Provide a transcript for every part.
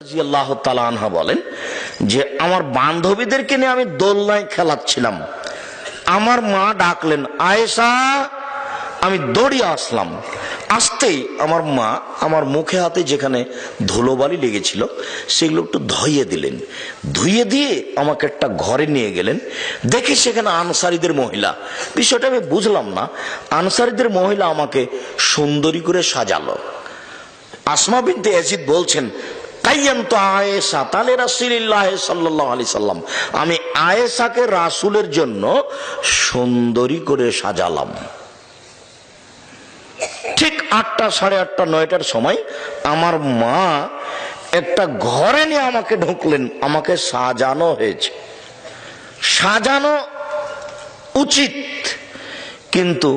রাদিয়াল্লাহু তাআলা আনহা বলেন যে আমার বান্ধবীদেরকে নিয়ে আমি দোলনায় খেলাচ্ছিলাম, আমার মা ডাকলেন আয়েশা, আমি দৌড়িয়ে আসলাম। আসতেই আমার মা আমার মুখে হাতে যেখানে ধুলোবালি লেগেছিল সেগুলো একটু ধুইয়ে দিলেন, ধুইয়ে দিয়ে আমাকে একটা ঘরে নিয়ে গেলেন। দেখি সেখানে আনসারীদের মহিলা, বিষয়টা আমি বুঝলাম না, আনসারীদের মহিলা আমাকে সুন্দরী করে সাজালো। আসমা বিনতে ইয়াজিদ বলছেন আমি আয়েশাকে রাসূলের জন্য সুন্দরী করে সাজালাম। ঠিক 8টা, 8:30, 9টার সময় আমার মা একটা ঘরে নিয়ে আমাকে ঢুকলেন। আমাকে সাজানো হয়েছে, সাজানো উচিত, কিন্তু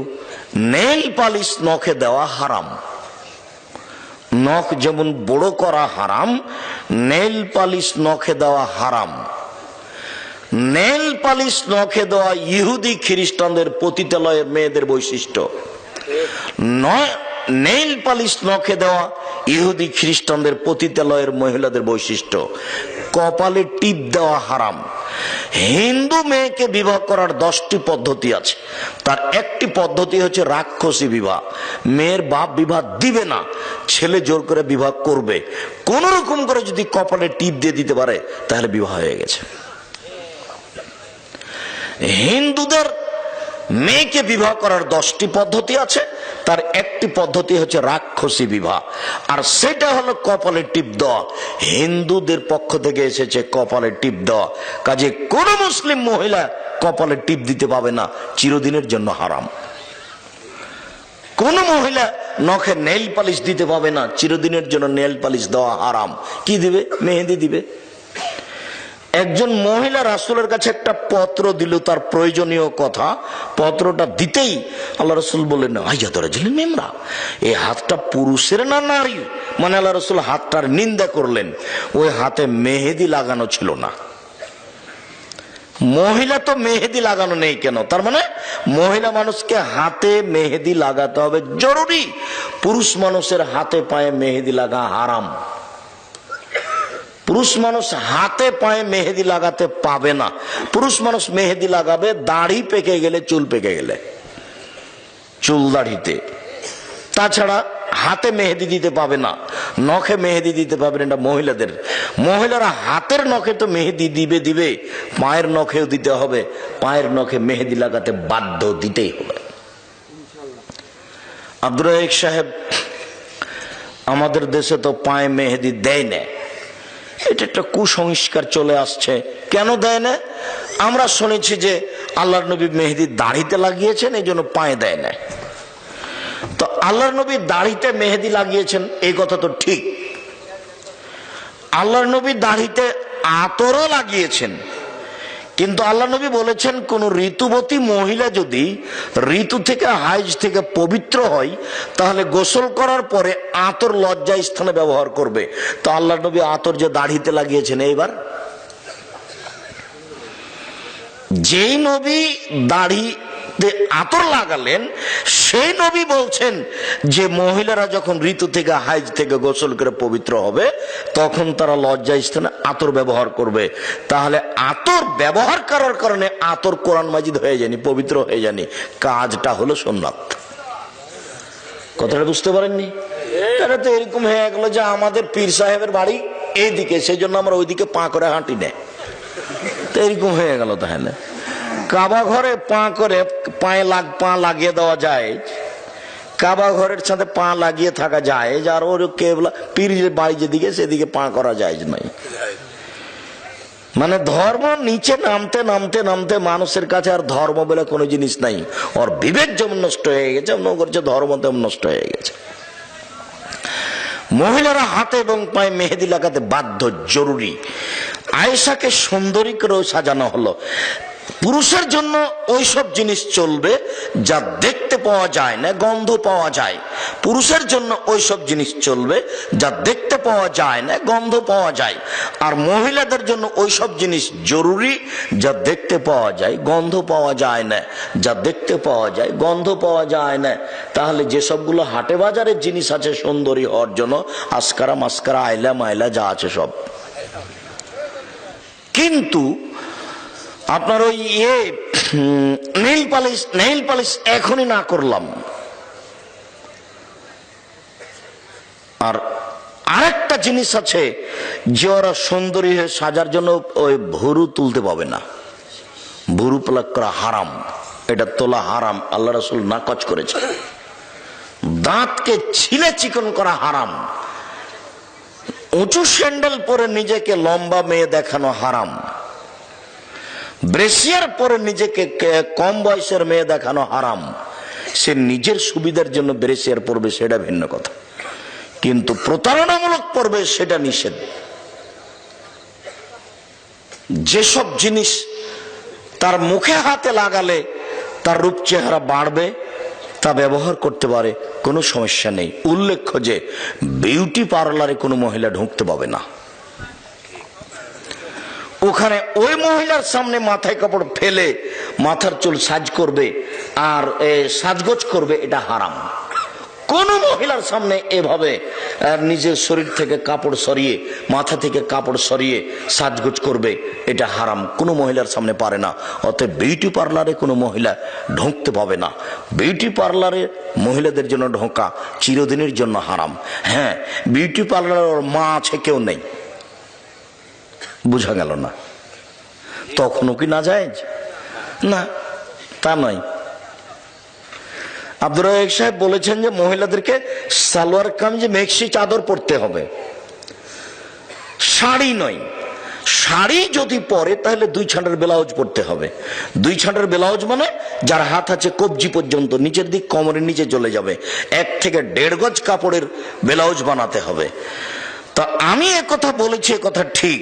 নেইল পালিশ নখে দেওয়া হারাম। নখ যেমন বড় করা হারাম, নেইল পালিশ নখে দেওয়া হারাম। নেইল পালিশ নখে দেওয়া ইহুদি খ্রিস্টানদের পতিতালয়ের মেয়েদের বৈশিষ্ট্য নয়, নেইল পালিশ নখে দেওয়া ইহুদি খ্রিস্টানদের পতিতালয়ের মহিলাদের বৈশিষ্ট্য। কপালে টিপ দেওয়া হারাম। হিন্দু মেয়েকে বিবাহ করার 10টি পদ্ধতি আছে, তার একটি পদ্ধতি হচ্ছে রাক্ষসী বিবাহ। মেয়ের বাপ বিবাহ দিবে না, ছেলে জোর করে বিবাহ করবে। কোন রকম করে যদি কপালে টিপ দিয়ে দিতে পারে তাহলে বিবাহ হয়ে গেছে। হিন্দুদের মেয়েকে বিবাহ করার 10টি পদ্ধতি আছে, তার একটি পদ্ধতি হচ্ছে রাক্ষসী বিবাহ, আর সেটা হলো কপালে টিপ দেওয়া। হিন্দুদের পক্ষ থেকে এসেছে কপালে টিপ দেওয়া, কাজে কোন মুসলিম মহিলা কপালে টিপ দিতে পাবে না, চিরদিনের জন্য হারাম। কোন মহিলা নখে নেইল পালিশ দিতে পাবে না, চিরদিনের জন্য নেইল পালিশ দেওয়া হারাম। কি দিবে? মেহেদি দিবে। একজন মহিলা রাসূলের কাছে একটা পত্র দিল, তার প্রয়োজনীয় কথা। পত্রটা দিতেই আল্লাহ রাসূল বললেন আইয়াত রাজুল মিমরা, এই হাতটা পুরুষের না নারী? মানে আল্লাহ রাসূল হাতটার নিন্দা করলেন। ওই হাতে মেহেদি লাগানো ছিল না। মহিলা তো মেহেদি লাগানো নেই কেন? তার মানে মহিলা মানুষকে হাতে মেহেদি লাগাতে হবে জরুরি, পুরুষ মানুষের হাতে পায়ে মেহেদি লাগা হারাম। পুরুষ মানুষ হাতে পায়ে মেহেদি লাগাতে পাবে না। পুরুষ মানুষ মেহেদি লাগাবে দাড়ি পেকে গেলে, চুল পেকে গেলে, চুল দাড়িতে। তাছাড়া হাতে মেহেদি দিতে পাবে না, নখে মেহেদি দিতে পাবে না, এটা মহিলাদের। মহিলারা হাতের নখে তো মেহেদি দিবে, পায়ের নখেও দিতে হবে। পায়ের নখে মেহেদি লাগাতে বাধ্য, দিতেই হবে। আব্দুর রাজ্জাক সাহেব, আমাদের দেশে তো পায়ে মেহেদি দেয় না, এটা একটা কুসংস্কার চলে আসছে। কেন দেয় না? আমরা শুনেছি যে আল্লাহর নবী মেহেদি দাড়িতে লাগিয়েছেন, এই জন্য পায়ে দেয় না। তো আল্লাহর নবী দাড়িতে মেহেদি লাগিয়েছেন এই কথা তো ঠিক। আল্লাহর নবী দাড়িতে আতরও লাগিয়েছেন, কিন্তু আল্লাহ নবী বলেছেন কোন ঋতুবতী মহিলা যদি ঋতু থেকে, হাইজ থেকে পবিত্র হয় তাহলে গোসল করার পরে আতর লজ্জা স্থানে ব্যবহার করবে। তো আল্লাহ নবী আতর যে দাড়িতে লাগিয়েছেন, এইবার যেই নবী দাড়িতে আতর লাগালেন সেই নবী বলছেন যে মহিলারা যখন ঋতু থেকে, হাইজ থেকে গোসল করে পবিত্র হবে তখন তারা লজ্জা স্থানে আতর ব্যবহার করবে। তাহলে আতর ব্যবহার করার কারণে আতর কোরআন মাজিদ হয়ে যায়নি, পবিত্র হয়ে যায়নি, কাজটা হলো সুন্নাত। কথাটা বুঝতে পারেননি? এটা তো এরকম হয়ে গেল যে আমাদের পীর সাহেবের বাড়ি এইদিকে, সেই জন্য আমরা ওইদিকে পা করে হাঁটি না, তো এরকম হয়ে গেল। তাহলে কাবা ঘরে পা লাগিয়ে দেওয়া যায়, কাবা ঘরের সাথে পা লাগিয়ে থাকা যায়, আর ওর কেবলা পীরের বাড়ি যেদিকে সেদিকে পা করা যায় নাই। মানে ধর্ম নিচে নামতে নামতে নামতে মানুষের কাছে আর ধর্ম বলে কোনো জিনিস নাই। ওর বিবেক যেমন নষ্ট হয়ে গেছে, মনে করছে ধর্ম তেমন নষ্ট হয়ে গেছে। মহিলারা হাতে এবং পায়ে মেহেদি লাগাতে বাধ্য, জরুরি। আয়েশাকে সুন্দরী করেও সাজানো হলো। পুরুষের জন্য ওইসব জিনিস চলবে যা দেখতে পাওয়া যায় না, গন্ধ পাওয়া যায়। পুরুষের জন্য ওইসব জিনিস চলবে যা দেখতে পাওয়া যায় না, গন্ধ পাওয়া যায়। আর মহিলাদের জন্য ওইসব জিনিস জরুরি যা দেখতে পাওয়া যায়, গন্ধ পাওয়া যায় না, যা দেখতে পাওয়া যায়, গন্ধ পাওয়া যায় না। তাহলে যেসবগুলো হাটে বাজারের জিনিস আছে সুন্দরী হওয়ার জন্য, আসকারা মাস্কারা আইলা মাইলা যা আছে সব, কিন্তু আপনার ওই নেইল পালিশ এখনই না করলাম। আর আরেকটা জিনিস আছে যে ওরা সুন্দরী হয়ে সাজার জন্য ওই ভুরু তুলতে পাবে না, ভুরু প্লাক করা হারাম, এটা তোলা হারাম, আল্লাহ রাসূল নাকচ করেছে। দাঁতকে ছিলে চিকন করা হারাম, উঁচু স্যান্ডেল পরে নিজেকে লম্বা মেয়ে দেখানো হারাম, ব্রেসিয়ার পরে নিজেকে কম বয়সের মেয়ে দেখানো হারাম। সে নিজের সুবিধার জন্য ব্রেসিয়ার পরবে সেটা ভিন্ন কথা, কিন্তু প্রতারণামূলক পরবে সেটা নিষেধ। যেসব জিনিস তার মুখে হাতে লাগালে তার রূপ চেহারা বাড়বে তা ব্যবহার করতে পারে, কোনো সমস্যা নেই। উল্লেখ্য যে বিউটি পার্লারে কোনো মহিলা ঢুকতে পাবে না। ওখানে ওই মহিলার সামনে মাথায় কাপড় ফেলে মাথার চুল সাজ করবে আর সাজগোজ করবে, এটা হারাম। কোন মহিলার সামনে এভাবে নিজের শরীর থেকে কাপড় সরিয়ে, মাথা থেকে কাপড় সরিয়ে সাজগোজ করবে, এটা হারাম। কোনো মহিলার সামনে পারে না। অতএব বিউটি পার্লারে কোনো মহিলা ঢুকতে পাবে না। বিউটি পার্লারে মহিলাদের জন্য ঢোকা চিরদিনের জন্য হারাম। হ্যাঁ, বিউটি পার্লারের মা আছে কেউ নেই, বুঝা গেল না? তখনও কি না যায়? না, তা নয়। আব্দুর রাজ্জাক সাহেব বলেছেন যে মহিলাদেরকে সালোয়ার কামিজে মেক্সি চাদর পরতে হবে, শাড়ি নয়। শাড়ি যদি পরে তাহলে 2 ছাঁটের ব্লাউজ পরতে হবে। 2 ছাঁটের ব্লাউজ মানে যার হাত আছে কবজি পর্যন্ত, নিচের দিক কোমরের নিচে চলে যাবে, 1 থেকে 1.5 গজ কাপড়ের ব্লাউজ বানাতে হবে। তো আমি একথা বলেছি, একথা ঠিক।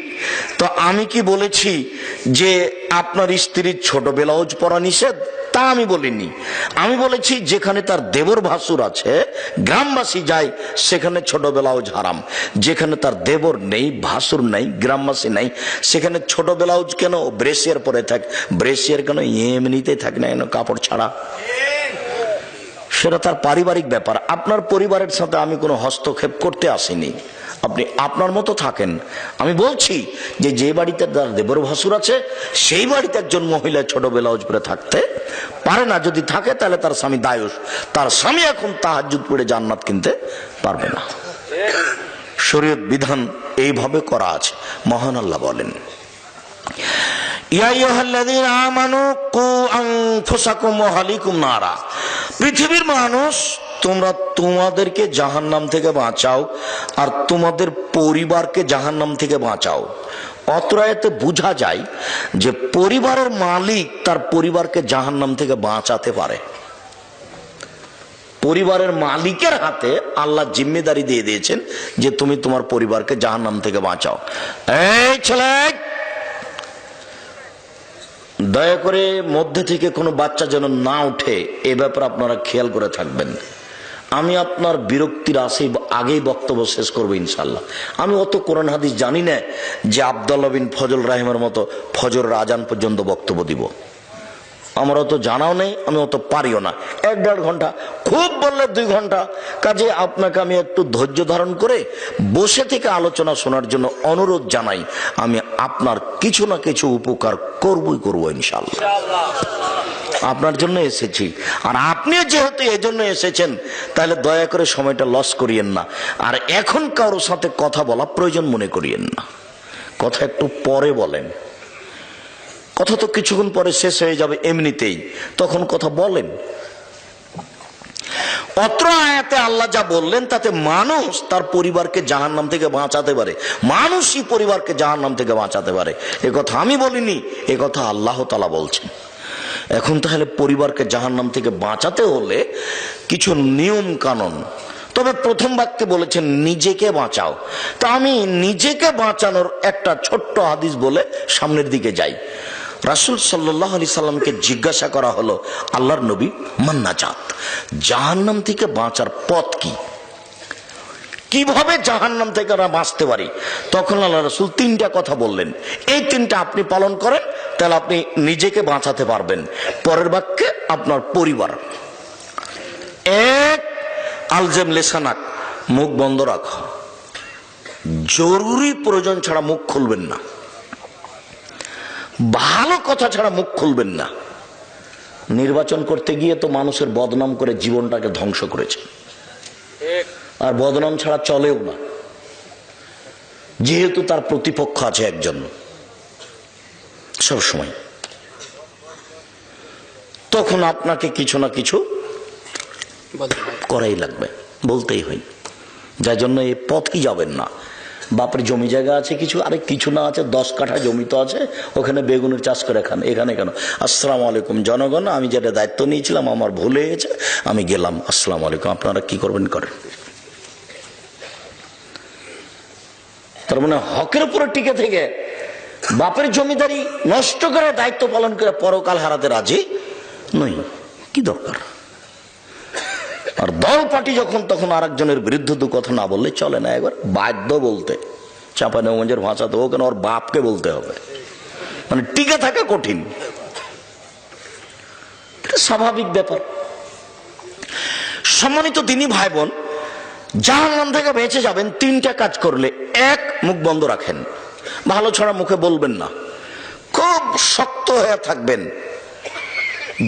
তো আমি কি বলেছি যে আপনার স্ত্রীর ছোট ব্লাউজ পরা নিষেধ? তা আমি বলিনি। আমি বলেছি যেখানে তার দেবর ভাসুর আছে, গ্রামবাসী যায়, সেখানে ছোট ব্লাউজ হারাম। যেখানে তার দেবর নেই, ভাসুর নেই, গ্রামবাসী নেই, সেখানে ছোট ব্লাউজ কেন? ব্রেসিয়ার পরে থাক। ব্রেসিয়ার কেন? এমনিতেই থাক না কেন কাপড় ছাড়া, সেটা তার পারিবারিক ব্যাপার। আপনার পরিবারের সাথে আমি কোনো হস্তক্ষেপ করতে আসিনি, আপনি আপনার মতো থাকেন। আমি বলছি যে যে বাড়িতে তার দেবর ভাসুর আছে সেই বাড়িতে একজন মহিলা ছোট ব্লাউজ পরে থাকতে পারে না। যদি থাকে তাহলে তার স্বামী দায়ুস, তার স্বামী এখন তাহাজ্জুদ পড়ে জান্নাত কিনতে পারবে না। শরীয়ত বিধান এইভাবে করা আছে। মহান আল্লাহ বলেন, ইয়া আইয়ুহাল্লাযীনা আমানু কু আনফুসাকুম ওয়া আহলিকুম নারা। পৃথিবীর মানুষ, তোমরা তোমাদেরকে জাহান্নাম থেকে বাঁচাও আর তোমাদের পরিবারকে জাহান্নাম থেকে বাঁচাও। অত্র আয়াতে বোঝা যায় যে পরিবারের মালিক তার পরিবারকে জাহান্নাম থেকে বাঁচাতে পারে। পরিবারের মালিকের হাতে আল্লাহ জিম্মেদারি দিয়ে দিয়েছেন যে তুমি তোমার পরিবারকে জাহান্নাম থেকে বাঁচাও। এই ছেলে, দয়া করে মধ্যে থেকে কোনো বাচ্চা যেন না উঠে, এ ব্যাপারে আপনারা খেয়াল করে থাকবেন। আমি আপনার বিরক্তির আগেই বক্তব্য শেষ করবো ইনশাল্লাহ। আমি অত কোরআন হাদিস জানি না যে আব্দুল্লাহ বিন ফজল রাহিমের মতো ফজরের আজান পর্যন্ত বক্তব্য দিব। আমার অত জানাও নেই, আমি অত পারিও না। 1-1.5 ঘন্টা, খুব বললে 2 ঘন্টা। কাজে আপনাকে আমি একটু ধৈর্য ধারণ করে বসে থেকে আলোচনা শোনার জন্য অনুরোধ জানাই। আমি আপনার কিছু না কিছু উপকার করবই করবো ইনশাল্লাহ। আপনার জন্য এসেছি, আর আপনি যেহেতু এজন্য এসেছেন তাহলে দয়া করে সময়টা লস করিয়েন না। আর এখন কারোর সাথে কথা বলা প্রয়োজন মনে করিয়েন না। কথা একটু পরে বলেন, কথা তো কিছুক্ষণ পরে শেষ হয়ে যাবে এমনিতেই, তখন কথা বলেন। অত্র আয়াতে আল্লাহ যা বললেন তাতে মানুষ তার পরিবারকে জাহান্নাম থেকে বাঁচাতে পারে, মানুষই পরিবারকে জাহান্নাম থেকে বাঁচাতে পারে। এ কথা আমি বলিনি, এ কথা আল্লাহ তাআলা বলছেন। এখন তাহলে পরিবারকে জাহান্নাম থেকে বাঁচাতে হলে কিছু নিয়ম কানুন। তবে প্রথম বাক্যে বলেছেন নিজেকে বাঁচাও। তা আমি নিজেকে বাঁচানোর একটা ছোট্ট হাদিস বলে সামনের দিকে যাই। রাসূল সাল্লাল্লাহু আলাইহি সাল্লামকে জিজ্ঞাসা করা হলো, আল্লাহর নবী, মান নাজাত, জাহান্নাম থেকে বাঁচার পথ কি, কিভাবে জাহান্নাম থেকে আমরা বাঁচতে পারি? তখন আল্লাহ রাসূল তিনটা কথা বললেন, এই তিনটা আপনি পালন করেন তাহলে আপনি নিজেকে বাঁচাতে পারবেন। পরের বাক্যে আপনার পরিবার। এক, আলজেম লেসানাক, মুখ বন্ধ রাখো, জরুরি প্রয়োজন ছাড়া মুখ খুলবেন না, ভালো কথা ছাড়া মুখ খুলবেন না। নির্বাচন করতে গিয়ে তো মানুষের বদনাম করে জীবনটাকে ধ্বংস করেছে, আর বদনাম ছাড়া চলেও না, যেহেতু তার প্রতিপক্ষ আছে একজন সব সময়। তখন আপনাকে কিছু না কিছু করাই লাগবে, বলতেই হয়। যার জন্য এই পথ কি যাবেন না। বাপের জমি জায়গা আছে কিছু, আরে কিছু না আছে 10 কাঠা জমি তো আছে, ওখানে বেগুনের চাষ করে খান। এখানে কেন? আসসালামু আলাইকুম জনগণ, আমি যেটা দায়িত্ব নিয়েছিলাম আমার ভুল হয়ে গেছে, আমি গেলাম, আসসালামু আলাইকুম, আপনারা কি করবেন করেন। তার মানে হকের উপরে টিকে থেকে বাপের জমিদারি নষ্ট করে দায়িত্ব পালন করে পরকাল হারাতে রাজি নই, কি দরকার? আর দল পার্টি যখন তখন আরেকজনের বিরুদ্ধে দু কথা না বললে চলে না, একবার বাধ্য বলতে। চাঁপাইনবাবগঞ্জের ভাষাতে ও কেন ওর বাপকে বলতে হবে, মানে টিকে থাকা কঠিন, এটা স্বাভাবিক ব্যাপার। সম্মানিত দিনী ভাই বোন, জাহান্নাম থেকে বেঁচে যাবেন তিনটা কাজ করলে। এক, মুখ বন্ধ রাখেন, ভালো ছড়া মুখে বলবেন না, খুব শক্ত হয়ে থাকবেন।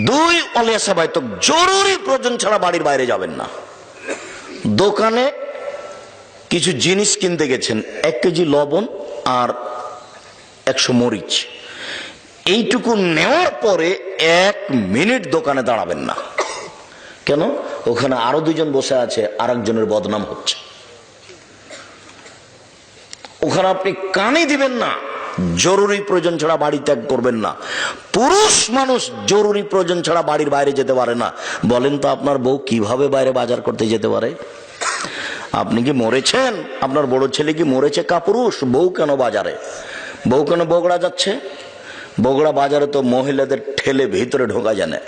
দুই, অলিয়াসাবাইতক, জরুরি প্রয়োজন ছাড়া বাড়ির বাইরে যাবেন না। দোকানে কিছু জিনিস কিনতে গেছেন, 1 কেজি লবণ আর 100 মরিচ, এইটুকু নেওয়ার পরে 1 মিনিট দোকানে দাঁড়াবেন না। কেন? ওখানে আরো 2 জন বসে আছে, আরেকজনের বদনাম হচ্ছে, ওখানে আপনি কানে দিবেন না। জরুরি প্রয়োজন ছাড়া বাড়ি ত্যাগ করবেন না। পুরুষ মানুষ জরুরি প্রয়োজন ছাড়া বাড়ির বাইরে যেতে পারে না। বলেন তো আপনার বউ কিভাবে বাইরে বাজার করতে যেতে পারে? আপনি কি মরেছেন? আপনার বড় ছেলে কি মরেছে কাপুরুষ? বউ কেন বাজারে? বউ কেন বগুড়া যাচ্ছে? বগুড়া বাজারে তো মহিলাদের ঠেলে ভিতরে ঢোকা যায় না।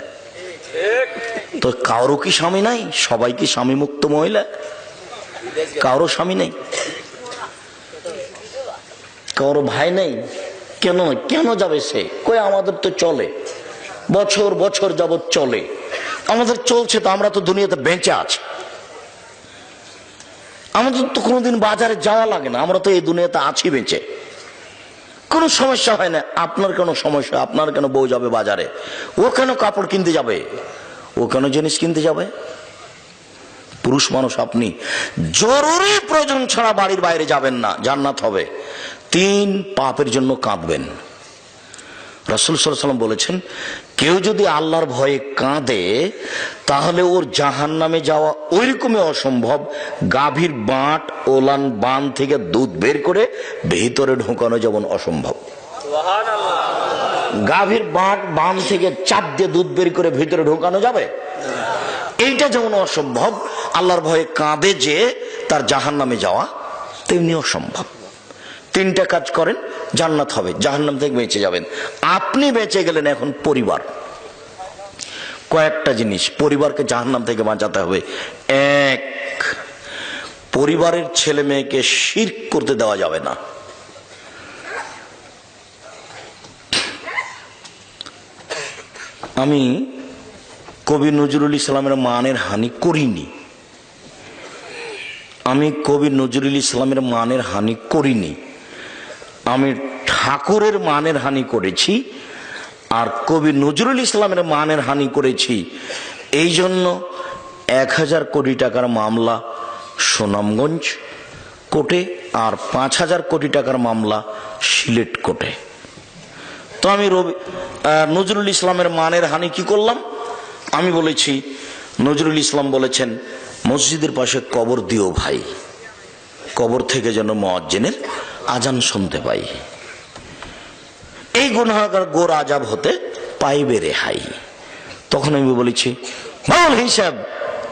তো কারো কি স্বামী নাই? সবাই কি স্বামী মুক্ত মহিলা? কারো স্বামী নেই, কারো ভাই নেই। কেন কেন যাবে সে? কই আমাদের তো চলে, বছর বছর যাবত চলে, আমাদের চলছে তো, আমরা তো দুনিয়াতে বেঁচে আছি, আমাদের তো কোনোদিন বাজারে যাওয়া লাগে না, আমরা তো এই দুনিয়াতে আছি বেঁচে, কোনো সমস্যা হয় না। আপনার কেন সমস্যা? আপনার কেন বউ যাবে বাজারে? ও কেন কাপড় কিনতে যাবে? ও কেন জিনিস কিনতে যাবে? পুরুষ মানুষ আপনি জরুরি প্রয়োজন ছাড়া বাড়ির বাইরে যাবেন না, জান্নাত হবে। 3, পাপের জন্য কাঁদবেন। রাসূল সাল্লাল্লাহু আলাইহি ওয়াসাল্লাম বলেছেন, কেউ যদি আল্লাহর ভয়ে কাঁদে তাহলে ওর জাহান্নামে যাওয়া ওইরকমই অসম্ভব গাভীর বাঁট ওলান বান থেকে দুধ বের করে ভিতরে ঢোকানো যেমন অসম্ভব। গাভীর বাঁট বান থেকে চাপ দিয়ে দুধ বের করে ভিতরে ঢোকানো যাবে? এইটা যেমন অসম্ভব, আল্লাহর ভয়ে কাঁদে যে তার জাহান্নামে যাওয়া তেমনি অসম্ভব। 3টা কাজ করেন, জান্নাত হবে, জাহান্নাম থেকে বেঁচে যাবেন। আপনি বেঁচে গেলেন। এখন পরিবার, কয়েকটা জিনিস পরিবারকে জাহান্নাম থেকে বাঁচাতে হবে। 1, পরিবারের ছেলে মেয়েকে শিরক করতে দেওয়া যাবে না। আমি কবি নজরুল ইসলামের মানের হানি করিনি, আমি কবি নজরুল ইসলামের মানের হানি করিনি, আমি ঠাকুরের মানের হানি করেছি, আর কবি নজরুল ইসলামের মানের হানি করেছি। এই জন্য 1000 কোটি টাকার মামলা সুনামগঞ্জ কোর্টে আর 5000 কোটি টাকার মামলা সিলেট কোর্টে। তো আমি নজরুল ইসলামের মানের হানি কি করলাম? আমি বলেছি, নজরুল ইসলাম বলেছেন, মসজিদের পাশে কবর দিও ভাই, কবর থেকে যেন মুয়াজ্জিনের আজান শুনতে পাই, এই গুনাহগার গোর আজাব হতে পাইবে রেহাই। তখন আমি বলেছি, মাওলানা হিসাব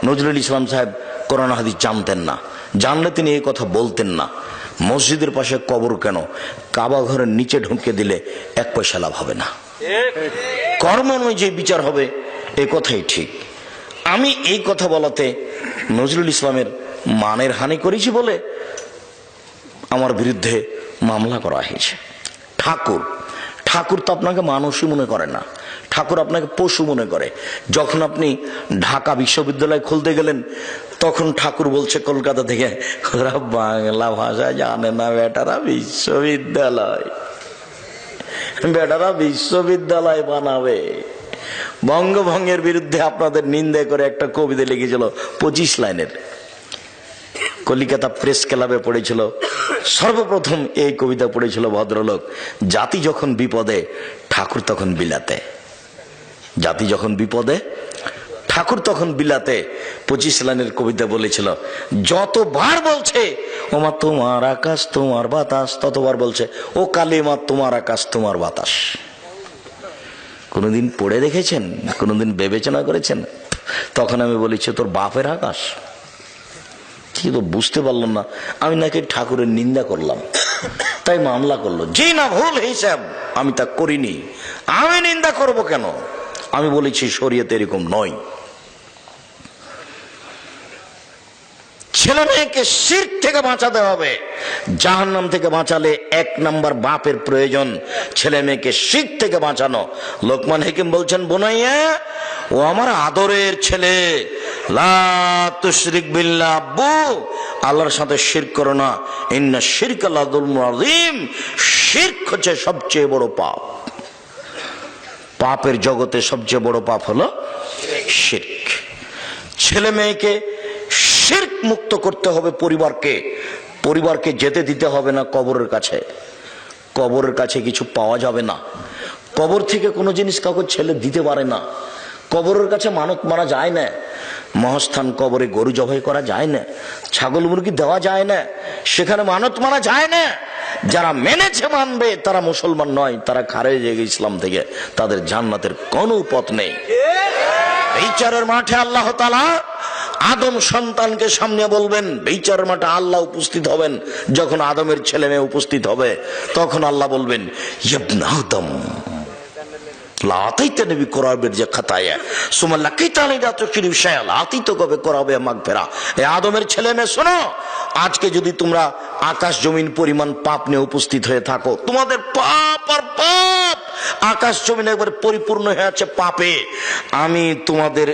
নজরুল ইসলাম সাহেব কোরআন হাদিস জানতেন না, জানলে তিনি এই কথা বলতেন না। মসজিদের পাশে কবর কেন? কাবা ঘরের নিচে ঢুকে দিলে 1 পয়সা লাভ হবে না। কর্ম অনুযায়ী বিচার হবে, এ কথাই ঠিক। আমি এই কথা বলাতে নজরুল ইসলামের মানের হানি করেছি বলে আমার বিরুদ্ধে মামলা করা হয়েছে। ঠাকুর তো আপনাকে মানুষই মনে করে না, ঠাকুর আপনাকে পশু মনে করে। যখন আপনি ঢাকা বিশ্ববিদ্যালয় খুলতে গেলেন, তখন ঠাকুর বলছে কলকাতা থেকে, ওরা বাংলা ভাষা জানে না, বেটারা বিশ্ববিদ্যালয় বানাবে। বঙ্গভঙ্গের বিরুদ্ধে আপনাদের নিন্দা করে একটা কবিতা লিখেছিল 25 লাইনের, কলিকাতা প্রেস ক্লাবে পড়েছিল। সর্বপ্রথম এই কবিতা পড়েছিল ভদ্রলোক, জাতি যখন বিপদে ঠাকুর তখন বিলাতে। জাতি যখন বিপদে ঠাকুর তখন বিলাতে 25 লাইনের কবিতা বলেছিল। যতবার বলছে ওমা তোমার আকাশ তোমার বাতাস, ততবার বলছে ও কালিমা তোমার আকাশ তোমার বাতাস। কোনোদিন পড়ে দেখেছেন? কোনোদিন বিবেচনা করেছেন? তখন আমি বলেছি তোর বাপের আকাশ। কি তো বুঝতে পারলাম না, আমি নাকি ঠাকুরের নিন্দা করলাম, তাই মামলা করলো। যে না ভুল হিসাব, আমি তা করিনি, আমি নিন্দা করব কেন? আমি বলেছি শরীয়তে এরকম নয়। ছেলে মেয়েকে শিরক থেকে বাঁচাতে হবে। জাহান্নাম থেকে বাঁচালে 1 নাম্বার বাপের প্রয়োজন, ছেলে মেয়েকে শিরক থেকে বাঁচানো। লোকমান হাকিম বলছেন, বোনাইয়া ও আমার আদরের ছেলে, লা তুশরিক বিল্লাহ, আব্বু আল্লাহর সাথে শিরক করো না, ইন্না শিরকা লাযুলমুন আযীম, শিরক হচ্ছে সবচেয়ে বড় পাপ। পাপের জগতে সবচেয়ে বড় পাপ হলো শিরক। ছেলে মেয়েকে শিরক মুক্ত করতে হবে। পরিবারকে যেতে দিতে হবে না কবরের কাছে। কবরের কাছে কিছু পাওয়া যাবে না। কবর থেকে কোনো জিনিস কাউকে ছেলে দিতে পারে না। কবরের কাছে মানত মারা যায় না। মহাস্থান কবরে গরু জবাই করা যায় না, ছাগল মুরগি দেওয়া যায় না, সেখানে মানত মারা যায় না। যারা মেনেছে মানবে তারা মুসলমান নয়, তারা খারেজ হয়ে গেছে ইসলাম থেকে, তাদের জান্নাতের কোনো পথ নেই। বিচারের মাঠে আল্লাহ তাআলা আদম সন্তানকে সামনে বলবেন, বিচারের মাঠে আল্লাহ উপস্থিত হবেন। যখন আদমের ছেলে মেয়ে উপস্থিত হবে, তখন আল্লাহ বলবেন, ইবনা আদম লাতাইতে নবী করাবের যে খাতায়া সুমা লাকিতানি দাতু ফিরি শায়াল আতিত কবে করাবে মাগফিরা। এ আদমের ছেলে মেয়ে শোনো, আজকে যদি তোমরা আকাশ জমিন পরিমাণ পাপ নিয়ে উপস্থিত হয়ে থাকো, তোমাদের পাপ আর পাপ, আকাশ জমিন একবার পরিপূর্ণ হয়ে আছে পাপে, আমি তোমাদের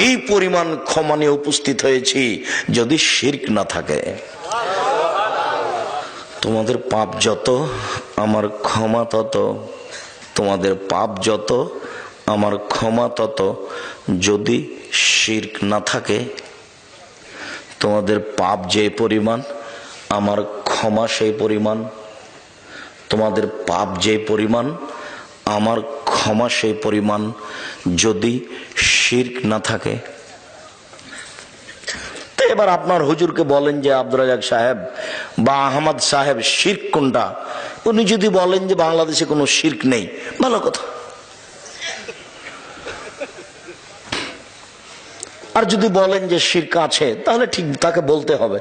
এই পরিমাণ ক্ষমা নিয়ে উপস্থিত হয়েছি যদি শিরক না থাকে। তোমাদের পাপ যত আমার ক্ষমা তত, তোমাদের পাপ যত আমার ক্ষমা তত, যদি শিরক না থাকে। তোমাদের পাপ যে পরিমাণ আমার ক্ষমা সেই পরিমাণ, তোমাদের পাপ যে পরিমাণ আমার ক্ষমা সেই পরিমাণ, যদি শিরক না থাকে। তো এবার আপনার হুজুরকে বলেন যে আব্দুর রাজ্জাক সাহেব বা আহমদ সাহেব শিরক কোনটা? উনি যদি বলেন যে বাংলাদেশে কোনো শিরক নেই, ভালো কথা। আর যদি বলেন যে শিরক আছে, তাহলে ঠিক তাকে বলতে হবে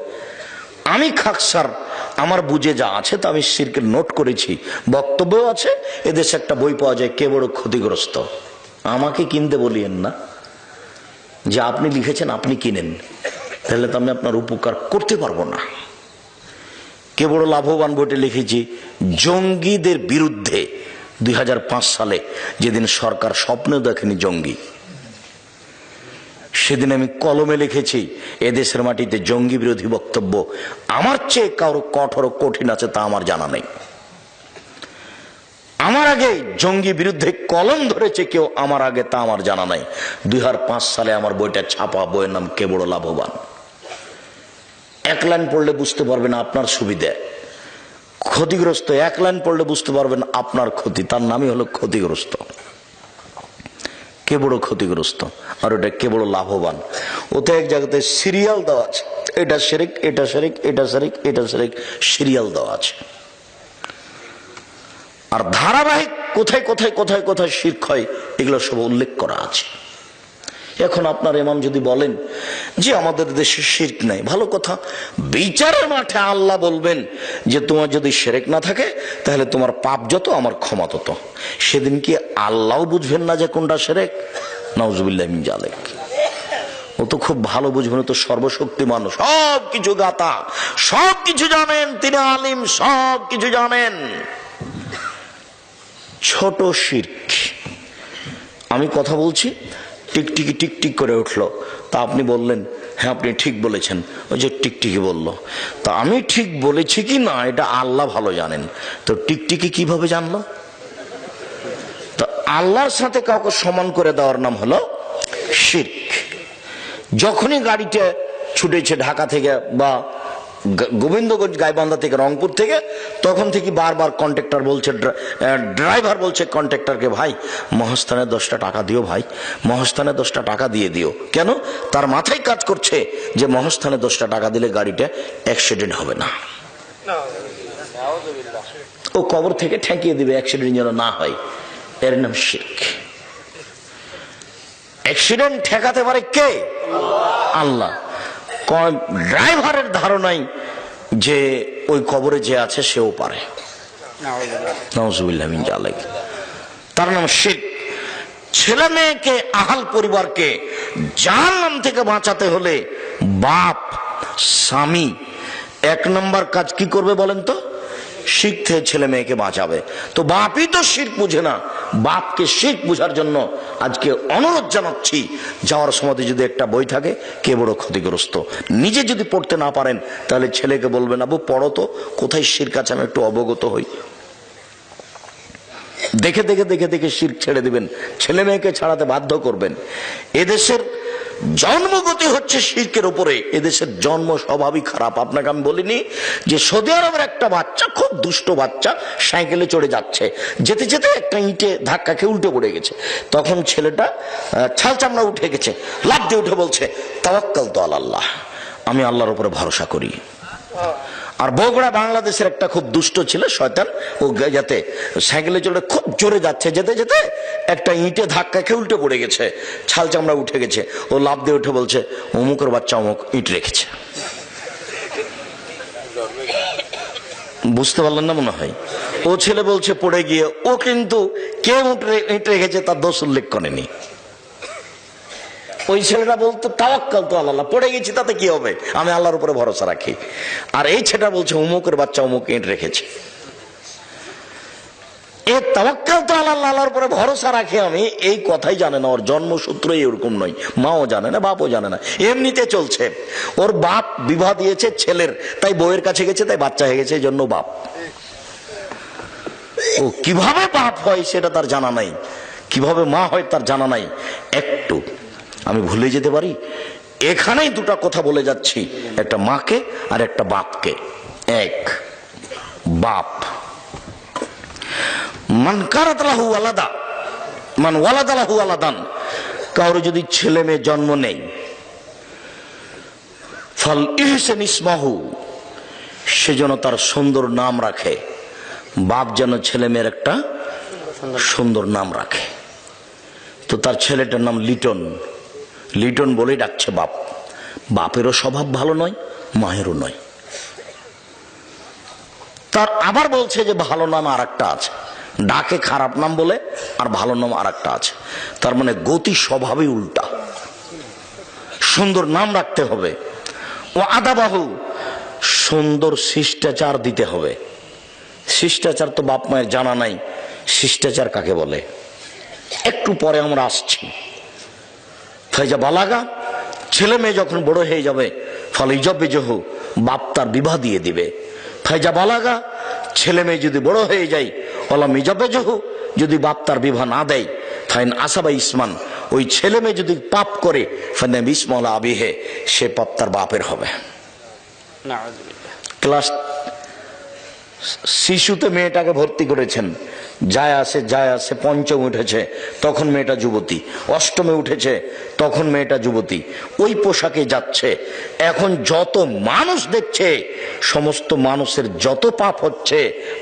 আমি খাকসার, আমার বুঝে যা আছে তা আমি শিরকের নোট করেছি, বক্তব্য আছে। এদেশে একটা বই পাওয়া যায়, কে বড় ক্ষতিগ্রস্ত। আমাকে কিনতে বলিয়েন না, যে আপনি লিখেছেন আপনি কিনেন, তাহলে তো আমি আপনার উপকার করতে পারবো না। কে বড় লাভবান বইটা লিখেছি জঙ্গিদের বিরুদ্ধে 2005 সালে, যেদিন সরকার স্বপ্নেও দেখেনি জঙ্গি, সেদিন আমি কলমে লিখেছি এদেশের মাটিতে জঙ্গি বিরোধী বক্তব্য আমার চেয়ে কারো কঠোর কঠিন আছে তা আমার জানা নেই। আমার আগে জঙ্গি বিরুদ্ধে কলম ধরেছে কেউ আমার আগে, তা আমার জানা নাই। 2005 সালে আমার বইটা ছাপা, বইয়ের নাম কে বড় লাভবান। 1 লাইন পড়লে বুঝতে পারবেন আপনার সুবিধা। ক্ষতিগ্রস্ত 1 লাইন পড়লে বুঝতে পারবেন আপনার ক্ষতি, তার নামই হলো ক্ষতিগ্রস্ত। কে বড় ক্ষতিগ্রস্ত আর ওটা কে বড় লাভবান। ওতে এক জায়গাতে সিরিয়াল দেওয়া আছে, এটা শিরক, এটা শিরক, এটা শিরক, এটা শিরক, সিরিয়াল দেওয়া আছে। আর ধারাবাহিক কোথায় কোথায় কোথায় কোথায় শিরক হয় এগুলো সব উল্লেখ করা আছে। এখন আপনার ইমাম যদি বলেন যে আমাদের দেশে শিরক নাই, ভালো কথা, বিচারের মাঠে আল্লাহ বলবেন যে তোমার যদি শিরক না থাকে তাহলে তোমার পাপ যত আমার ক্ষমা তত। সেদিন কি আল্লাহও বুঝবেন না যে কোনটা শিরক? নাউজুবিল্লাহ মিন যালিক। ও তো খুব ভালো বুঝবেন, তো সর্বশক্তি মানুষ, সব কিছু গাতা, সব কিছু জানেন, তিনি আলিম, সব কিছু জানেন। ছোট শিরক, আমি কথা বলছি, টিকটিকি টিকটিক করে উঠলো, তা আপনি বললেন হ্যাঁ আপনি ঠিক বলেছেন, ওই যে টিকটিকি বলল, তা আমি ঠিক বলেছি কি না এটা আল্লাহ ভালো জানেন। তো টিকটিকি কিভাবে জানলো? তো আল্লাহর সাথে কাউকে সমান করে দেওয়ার নাম হলো শিরক। যখনই গাড়িটা ছুটেছে ঢাকা থেকে বা গোবিন্দগঞ্জ গাইবান্ধা থেকে রংপুর থেকে, তখন থেকে বারবার কন্ট্রাক্টর বলছে, ড্রাইভার বলছে কন্ট্রাক্টরকে, ভাই মহাস্থানে 10টা টাকা দিও, ভাই মহাস্থানে 10টা টাকা দিয়ে দিও। কেন? তার মাথায় কাজ করছে যে মহাস্থানে 10টা টাকা দিলে গাড়িটা অ্যাক্সিডেন্ট হবে না, ও কবর থেকে ঠেকিয়ে দিবে অ্যাক্সিডেন্ট যেন না হয়। এর নাম শিরক। অ্যাক্সিডেন্ট ঠেকাতে পারে কে? আল্লাহ। ড্রাইভারের ধারণাই যে ওই কবরে যে আছে সেও পারে। নাউজুবিল্লাহ মিন যালিক। তার নাম শিরক। ছেলে মেয়েকে, আহাল পরিবারকে জাহান্নাম থেকে বাঁচাতে হলে বাপ, স্বামী 1 নম্বর কাজ কি করবে বলেন তো? শিরক থেকে ছেলে মেয়েকে বাঁচাবে। তো বাপই তো শিরক বুঝে না, বাপকে শিরক বুঝার জন্য আজকে অনুরোধ জানাচ্ছি, যাওয়ার সময় যদি একটা বই থাকে, কে বড় ক্ষতিগ্রস্ত, নিজে যদি পড়তে না পারেন তাহলে ছেলেকে বলবেন আবু পড়ো তো, কোথায় শিরক আছে আমি একটু অবগত হই। দেখে দেখে দেখে দেখে শিরক ছেড়ে দিবেন, ছেলে মেয়েকে ছাড়াতে বাধ্য করবেন। এদেশের জন্মগতি হচ্ছে শিরকের উপরে, এদেশের জন্ম স্বভাবই খারাপ। আপনাকে আমি বলিনি যে সৌদি আরবের একটা বাচ্চা, খুব দুষ্ট বাচ্চা, সাইকেলে চড়ে যাচ্ছে, যেতে যেতে একটা ইটে ধাক্কা খেয়ে উল্টে পড়ে গেছে। তখন ছেলেটা ছাল চামড়া উঠে গেছে, লাফ দিয়ে উঠে বলছে তাওয়াক্কাল তো আল্লাহ, আমি আল্লাহর উপরে ভরসা করি। আর বগুড়া বাংলাদেশের একটা খুব দুষ্ট ছিল শয়তান, ও যাতে সাইকেলে চড়ে খুব জোরে যাচ্ছে, যেতে যেতে একটা ইটে ধাক্কা খেয়ে উল্টে পড়ে গেছে, ছাল চামড়া উঠে গেছে। ও লাফ দিয়ে উঠে বলছে অমুকের বাচ্চা অমুক ইট রেখেছে। বুঝতে পারলেন না মনে হয়? ও ছেলে বলছে পড়ে গিয়ে, ও কিন্তু কে ইট রেখেছে তার দোষ উল্লেখ করেনি। ওই ছেলেটা বলতো তাওয়াক্কাল তো আল্লাহ, পড়ে গেছি তাতে কি হবে, আমি আল্লাহর উপরে ভরসা রাখি। আর এই ছেলেটা বলছে অমুকের বাচ্চা অমুক ইট রেখেছে। এ তাওয়াক্কাল তো আল্লাহ, আল্লাহর উপরে ভরসা রাখে আমি, এই কথাই জানে না। ওর জন্মসূত্রই এরকম নয়, মাও জানে না, বাপও জানে না, এমনিতে চলছে। ওর বাপ বিবাহ দিয়েছে ছেলের, তাই বউয়ের কাছে গেছে, তাই বাচ্চা হয়ে গেছে, এই জন্য বাপ। ও কিভাবে বাপ হয় সেটা তার জানা নাই, কিভাবে মা হয় তার জানা নাই। একটু আমি ভুলে যেতে পারি, এখানেই 2টা কথা বলে যাচ্ছি, একটা মাকে আর একটা বাপকে। এক, বাপ। মান কারাত লাহু ওয়ালাদা, মান ওয়ালাদা লাহু ওয়ালাদান, কারো যদি ছেলে মেয়ে জন্ম নেই, ফাল ইহসান ইসমাহু, সেজন্য তার সুন্দর নাম রাখে। বাপ যেন ছেলে মেয়ের একটা সুন্দর নাম রাখে। তো তার ছেলেটার নাম লিটন, লিটন বলেই ডাকছে বাপ। বাপেরও স্বভাব ভালো নয়, মায়েরও নয়। তার আবার বলছে যে ভালো নাম আর একটা আছে, ডাকে খারাপ নাম বলে, আর ভালো নাম আর একটা আছে। তার মানে গতি স্বভাবই উল্টা। সুন্দর নাম রাখতে হবে। ও আদাবাহু, সুন্দর শিষ্টাচার দিতে হবে। শিষ্টাচার তো বাপ মায়ের জানা নাই, শিষ্টাচার কাকে বলে একটু পরে আমরা আসছি। ফাইজা বালাগা, ছেলে মেয়ে যখন বড় হয়ে যাবে, ফলে ইজবে জহু, বাপ তার বিবাহ দিয়ে দিবে। ফাইজা বালাগা, ছেলে মেয়ে যদি বড় হয়ে যায়, ওলা মিজবে জহু, যদি বাপ তার বিবাহ না দেয়, ফাইন আসাবা ইসমান, ওই ছেলে মেয়ে যদি পাপ করে, ফাইন ইসমলা আবিহে, সে পাপ তার বাপের হবে। ক্লাস শিশুতে মেয়েটাকে ভর্তি করেছেন, যায় আসে, পঞ্চম উঠেছে তখন মেয়েটা যুবতী, অষ্টমে উঠেছে তখন মেয়েটা যুবতী, ওই পোশাকে যাচ্ছে। এখন যত মানুষ দেখছে, সমস্ত মানুষের যত পাপ হচ্ছে,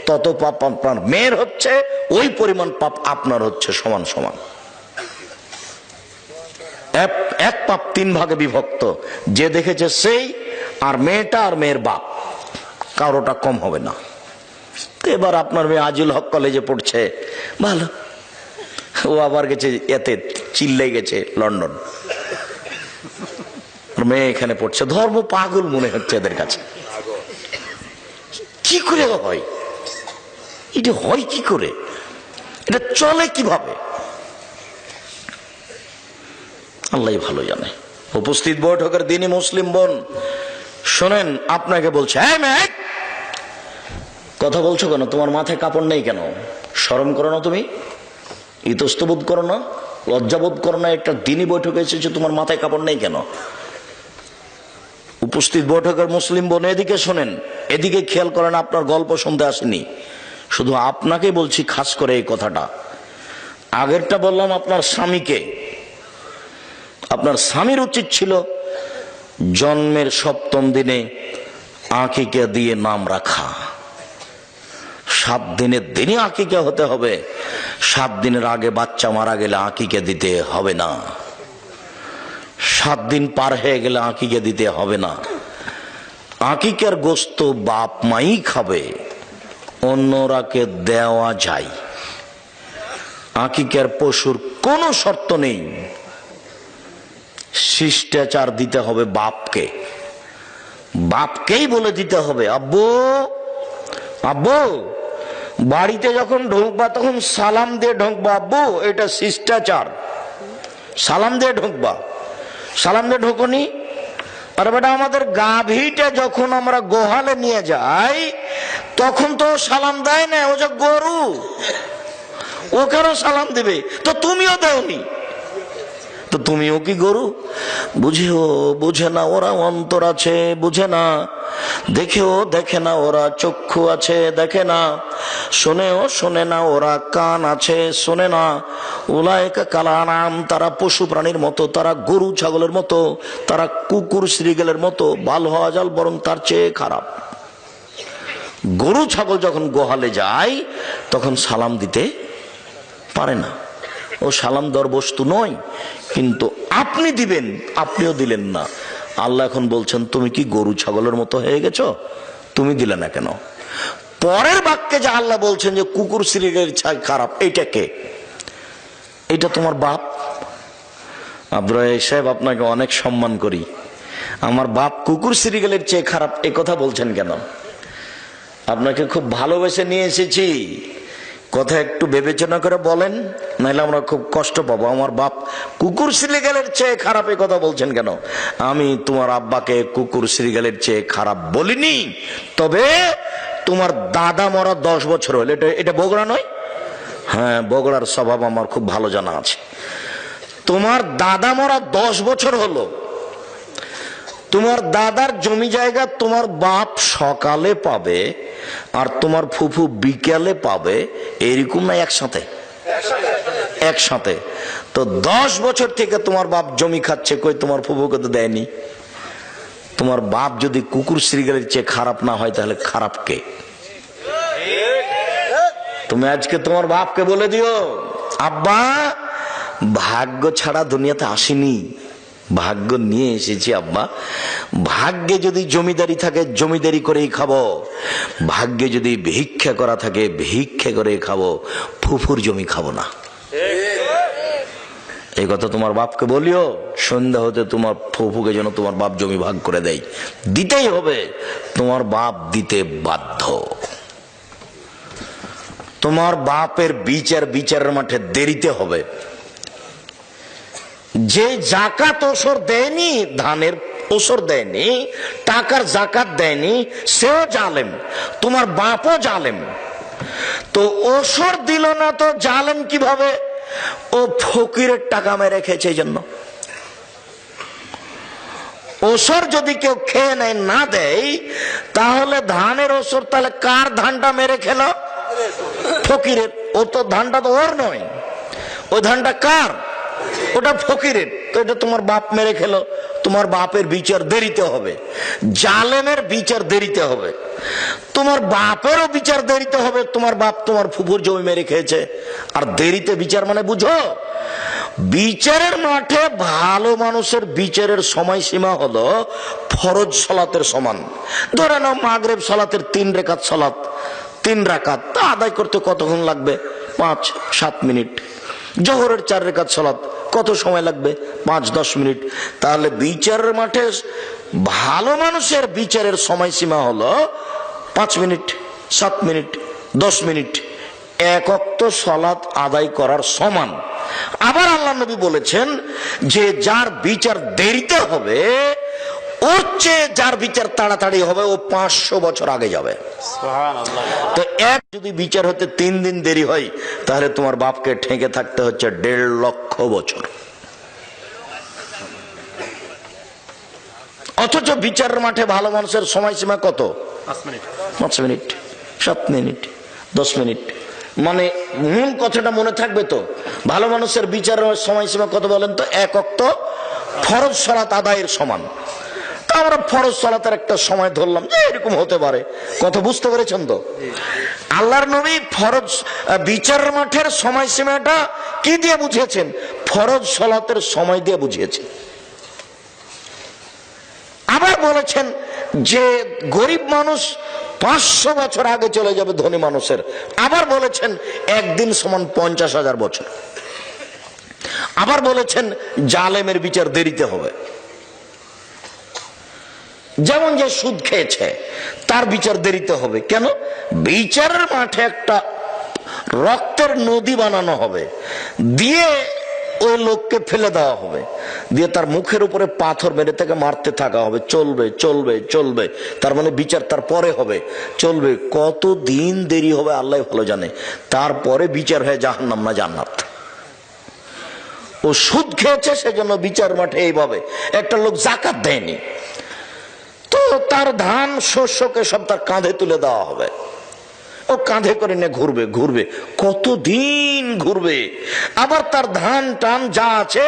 তত পাপ আপনার মেয়ের হচ্ছে, ওই পরিমাণ পাপ আপনার হচ্ছে, সমান সমান। এক পাপ তিন ভাগে বিভক্ত, যে দেখেছে সেই, আর মেয়েটা আর মেয়ের বাপ, কারোটা কম হবে না। এবার আপনার মেয়ে আজিল হক কলেজে পড়ছে, ভালো, ও আবার গেছে এতে চিল্লে গেছে লন্ডন, মেয়ে এখানে পড়ছে, ধর্ম পাগল মনে হচ্ছে এদের কাছে। কি করে হয় এটা? হয় কি করে? এটা চলে কিভাবে? আল্লাহ ভালো জানে। উপস্থিত বৈঠকের দিনই মুসলিম বোন শোনেন, আপনাকে বলছে, হ্যাঁ মেয়ে কথা বলছো কেন? তোমার মাথায় কাপড় নেই কেন? শরম করো না? তুমি ইতস্তবোধ করো না? লজ্জাবোধ করো না? একটা দিনই বৈঠকে এসেছে, তোমার মাথায় কাপড় নেই কেন? উপস্থিত বৈঠকের মুসলিম বোন এদিকে শোনেন, এদিকে খেয়াল করেন, আপনার গল্প শুনতে আসেনি, শুধু আপনাকে বলছি খাস করে এই কথাটা। আগেরটা বললাম আপনার স্বামীকে, আপনার স্বামীর উচিত ছিল জন্মের 7ম দিনে আকিকা দিয়ে নাম রাখা। 7 দিনের দিনই আকিকা হতে হবে। 7 দিনের আগে বাচ্চা মারা গেলে আকিকা দিতে হবে না। 7 দিন পার হয়ে গেলে আকিকা দিতে হবে না। আকিকার গোশত বাপ মাই খাবে, অন্যরাকে দেওয়া যায়। আকিকার পশুর কোনো শর্ত নেই, শিষ্টাচার দিতে হবে বাপকে, বাপকেই বলে দিতে হবে, আব্বু আব্বু বাড়িতে যখন ঢুকবা তখন সালাম দিয়ে ঢুকবা, আব্বু এটা শিষ্টাচার, সালাম দিয়ে ঢুকবা। সালাম দিয়ে ঢুকুনি? আর বেটা আমাদের গাভীটা যখন আমরা গোহালে নিয়ে যাই তখন তো সালাম দেয় না, ও যে গরু, ওকেও সালাম দিবে, তো তুমিও দেওনি, তো তুমিও কি গরু? বুঝেও বুঝে না ওরা, অন্তর আছে বুঝে না, দেখেও দেখে না ওরা, চক্ষু আছে দেখে না, শোনেও শোনে না ওরা, কান আছে শোনে না। উলায়েকা কালানাম, তারা পশু প্রাণীর মতো, তারা গরু ছাগলের মতো, তারা কুকুর শ্রীগেলের মতো, ভালো হওয়া যাল বরং তার চেয়ে খারাপ। গরু ছাগল যখন গোহালে যায় তখন সালাম দিতে পারে না, ও সালাম দেওয়ার বস্তু নয়। কিন্তু আপনি দিবেন, আপনিও দিলেন না। আল্লাহ এখন বলছেন, তুমি কি গরু ছাগলের মতো হয়ে গেছো? তুমি দিলে না কেন? পরের বাক্যে যে আল্লাহ বলছেন যে কুকুর শ্রীগেলের ছাই খারাপ, এইটা কে? এটা তোমার বাপ। আব্দুর রাজ্জাক সাহেব, আপনাকে অনেক সম্মান করি, আমার বাপ কুকুর শ্রীগেলের চেয়ে খারাপ এ কথা বলছেন কেন? আপনাকে খুব ভালোবেসে নিয়ে এসেছি, কথা একটু বিবেচনা করে বলেন, নাহলে আমরা খুব কষ্ট পাবো। আমার বাপ কুকুর শ্রীগেলের চেয়ে খারাপ এ কথা বলছেন কেন? আমি তোমার আব্বাকে কুকুর শ্রীগেলের চেয়ে খারাপ বলিনি, তবে তোমার দাদা মরা 10 বছর হলো, এটা বগুড়া নয়? হ্যাঁ, বগুড়ার স্বভাব আমার খুব ভালো জানা আছে। তোমার দাদা মরা 10 বছর হলো, তোমার দাদার জমি জায়গা তোমার বাপ সকালে পাবে আর তোমার ফুফু বিকেলে পাবে, এরকম না? একসাথে একসাথে। তো 10 বছর থেকে তোমার বাপ জমি খাচ্ছে, কই তোমার ফুফুকে তো দেয়নি। তোমার বাপ যদি কুকুর শ্রীগেলের চেয়ে খারাপ না হয় তাহলে খারাপ কে? তুমি আজকে তোমার বাপকে বলে দিও, আব্বা ভাগ্য ছাড়া দুনিয়াতে আসেনি, ভাগ্য নিয়ে এসেছি আব্বা। ভাগ্যে যদি জমিদারি থাকে জমিদারি করেই খাবো, ভাগ্যে যদি ভিক্ষা করা থাকে ভিক্ষা করে খাবো, ফুফুর জমি খাবো না। এই কথা তোমার বাপকে বলিও, সন্ধ্যা হতে তোমার ফুফুকে যেন তোমার বাপ জমি ভাগ করে দেয়। দিতেই হবে, তোমার বাপ দিতে বাধ্য। তোমার বাপের বিচারের মাঠে দেরিতে হবে। যে জাকাত ওসর দেয়নি, ধানের ওসর দেয়নি, টাকার জাকাত দেয়নি, সেও জালেম, তোমার বাপও জালেম। তো ওসর দিল না তো জালেম কিভাবে? ও ফকিরের টাকা মেরে খেয়েছে, এই জন্য। ওসর যদি কেউ খেয়ে নেয়, না দেয়, তাহলে ধানের ওসর তাহলে কার ধানটা মেরে খেলো? ফকিরের। ও তো ধানটা তো ওর নয়, ওই ধানটা কার? ওটা ফকিরের। তো এটা তোমার বাপ মেরে খেলো, তোমার বাপের বিচার দেরিতে হবে, জালেমের বিচার দেরিতে হবে, তোমার বাপেরও বিচার দেরিতে হবে। তোমার বাপ তোমার ফুফুর জমি মেরে খেয়েছে, আর দেরিতে বিচার মানে বুঝো, বিচারের মাঠে ভালো মানুষের বিচারের সময়সীমা হলো ফরজ সালাতের সমান। ধরে নাও মাগরিব সালাতের 3 রাকাত সালাত, 3 রাকাত, তা আদায় করতে কতক্ষণ লাগবে? 5-7 মিনিট। জোহরের 4 রাকাত সালাত কত সময় লাগবে? 5-10 মিনিট। তাহলে বিচারের মাঠে ভালো মানুষের বিচারের সময়সীমা হলো 5 মিনিট, 7 মিনিট, 10 মিনিট, 1 ওয়াক্ত সালাত আদায় করার সমান। আবার আল্লাহ নবী বলেছেন যে যার বিচার দেরিতে হবে ওর চেয়ে যার বিচার তাড়াতাড়ি হবে ও 500 বছর আগে যাবে। তো এক যদি বিচার হতে 3 দিন দেরি হয় তাহলে তোমার বাপকে ঠেকে থাকতে হচ্ছে 1.5 লক্ষ বছর। অথচ বিচারের মাঠে ভালো মানুষের সময়সীমা কত? 5 মিনিট, 7 মিনিট, 10 মিনিট। মানে মূল কথাটা মনে থাকবে তো? ভালো মানুষের বিচারের সময়সীমা কত বলেন তো? 1 ওয়াক্ত ফরজ সালাত আদায়ের সমান। তা আমরা ফরজ সালাতের একটা সময় ধরলাম যে এরকম হতে পারে। কথা বুঝতে পেরেছেন তো? আল্লাহর নবী ফরজ বিচারের মাঠের সময়সীমাটা কি দিয়ে বুঝিয়েছেন? ফরজ সালাতের সময় দিয়ে বুঝিয়েছেন। আবার বলেছেন যে গরিব মানুষ 500 বছর আগে চলে যাবে ধনী মানুষের। আবার বলেছেন একদিন সমান 50,000 বছর। আবার বলেছেন জালেমের বিচার দেরিতে হবে। যেমন যে সুদ খেয়েছে তার বিচার দেরিতে হবে। কেন? বিচারের মাঠে একটা রক্তের নদী বানানো হবে, দিয়ে ওই লোককে ফেলে দেওয়া হবে, দিয়ে তার মুখের উপরে পাথর মেরে তাকে মারতে থাকা হবে। চলবে চলবে চলবে, তার মানে বিচার তার পরে হবে, চলবে। কত দিন দেরি হবে আল্লাহ ভালো জানে। তারপরে বিচার হয়ে জাহান্নাম না জান্নাত। ও সুদ খেয়েছে সেজন্য বিচার মাঠে এইভাবে। একটা লোক যাকাত দেয়নি, তো তার ধান শস্যকে সব তার কাঁধে তুলে দেওয়া হবে। ও কাঁধে করে নিয়ে ঘুরবে ঘুরবে, কতদিন ঘুরবে। আবার তার ধান টান যা আছে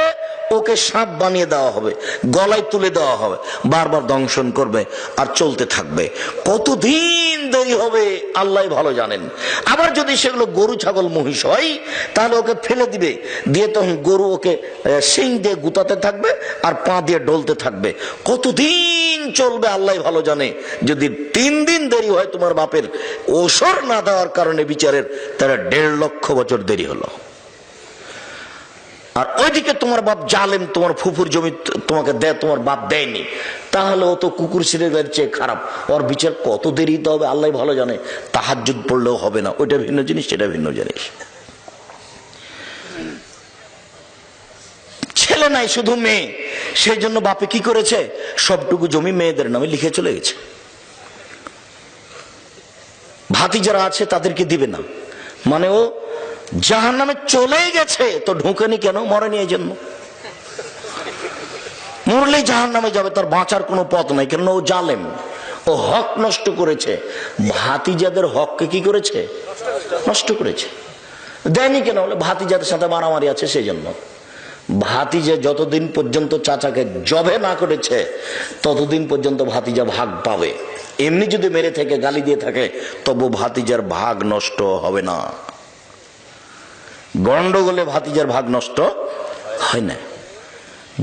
ওকে সাপ বানিয়ে দেওয়া হবে, গলায় তুলে দেওয়া হবে, বারবার দংশন করবে আর চলতে থাকবে। কতদিন দেরি হবে আল্লাহ ভালো জানেন। আবার যদি সেগুলো গরু ছাগল মহিষ হয় তাহলে ওকে ফেলে দিবে, দিয়ে তখন গরু ওকে শিং দিয়ে গুতাতে থাকবে আর পা দিয়ে ডলতে থাকবে। কতদিন চলবে আল্লাহ ভালো জানে। যদি 3 দিন দেরি হয় তোমার বাপের ওসর না দেওয়ার কারণে বিচারের, তারা 1.5 লক্ষ বছর দেরি হলো। আর ওইদিকে তোমার বাপ জালেম, তোমার ফুফুর জমি তোমাকে দেয়, তোমার বাপ দেয়নি, তাহলে ও তো কুকুর সিরিয়ালের চেয়ে খারাপ। ওর বিচার কত দেরিতে হবে আল্লাহ ভালো জানে। তাহাজ্জুদ পড়লেও হবে না। ওইটা ভিন্ন জিনিস, সেটা ভিন্ন জিনিস। ছেলে নাই, শুধু মেয়ে, সেই জন্য বাপে কি করেছে? সবটুকু জমি মেয়েদের নামে লিখে চলে গেছে। ভাতি যারা আছে তাদেরকে দিবে না, মানে ও জাহান্নামে চলেই গেছে। তো ঢুকেনি কেন? মরেনি এই জন্য। মরলেই জাহান্নামে যাবে, তার বাঁচার কোনো পথ নাই। কেন? ও জালেম, ও হক নষ্ট করেছে। ভাতিজাদের হককে কি করেছে? নষ্ট করেছে। দেয়নি কেন? বলে ভাতিজাদের সাথে মারামারি আছে সেই জন্য। ভাতিজা যতদিন পর্যন্ত চাচাকে জবে না করেছে ততদিন পর্যন্ত ভাতিজা ভাগ পাবে। এমনি যদি মেরে থেকে গালি দিয়ে থাকে তবু ভাতিজার ভাগ নষ্ট হবে না। গন্ডগোলে ভাতিজার ভাগ নষ্ট হয় না।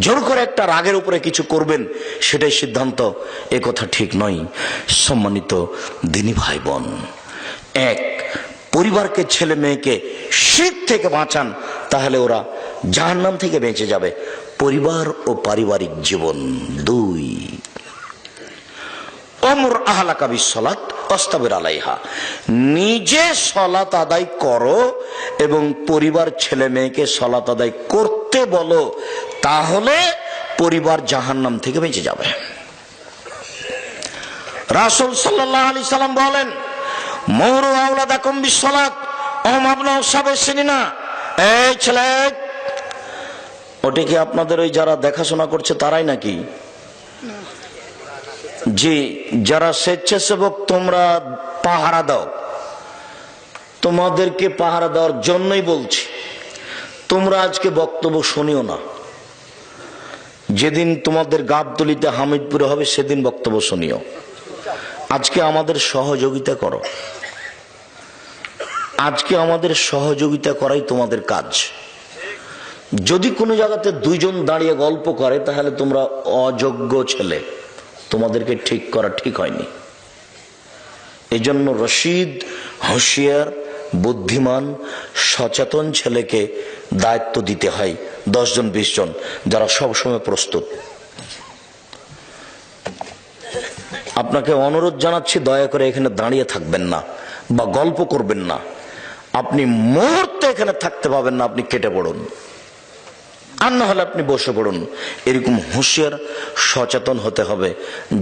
জোর করে একটা রাগের উপরে কিছু করবেন সেটাই সিদ্ধান্ত, এ কথা ঠিক নয়। সম্মানিত দিনী ভাই বোন, এক, পরিবারকে, ছেলে মেয়েকে শিরক থেকে বাঁচান, তাহলে ওরা জাহান্নাম থেকে বেঁচে যাবে। পরিবার ও পারিবারিক জীবন। 2, অমর আহলাকা বিসসালাত ওয়াসতাবির আলাইহা, নিজে সালাত আদায় করো এবং পরিবার ছেলে মেয়েকে সালাত আদায় করতে বলো, তাহলে পরিবার জাহান্নাম থেকে বেঁচে যাবে। রাসূল সাল্লাল্লাহু আলাইহি সাল্লাম বলেন, মুরু আওলাদাকুম বিসসালাত ওহুম আবনাউ সাবঈ সিনিনা। এই ছেলে, ওটা কি আপনাদের ওই যারা দেখাশোনা করছে তারাই নাকি? জি, যারা স্বেচ্ছাসেবক তোমরা পাহারা দাও, তোমাদেরকে পাহারা দেওয়ার জন্যই বলছি। তোমরা আজকে বক্তব্য শুনিও না। যেদিন তোমাদের গাবতলিতে হামিদপুরে হবে সেদিন বক্তব্য শুনিও। আজকে আমাদের সহযোগিতা করো। আজকে আমাদের সহযোগিতা করাই তোমাদের কাজ। যদি কোনো জায়গাতে দুইজন দাঁড়িয়ে গল্প করে তাহলে তোমরা অযোগ্য ছেলে, তোমাদেরকে ঠিক করা ঠিক হয়নি। এজন্য রশিদ, হুঁশিয়ার, বুদ্ধিমান, সচেতন ছেলেকে দায়িত্ব দিতে হয় 10 জন 20 জন, যারা সবসময় প্রস্তুত। আপনাকে অনুরোধ জানাচ্ছি, দয়া করে এখানে দাঁড়িয়ে থাকবেন না বা গল্প করবেন না। আপনি মুহূর্তে এখানে থাকতে পাবেন না, আপনি কেটে পড়ুন, আর না হলে আপনি বসে পড়ুন। এরকম হুঁশিয়ার, সচেতন হতে হবে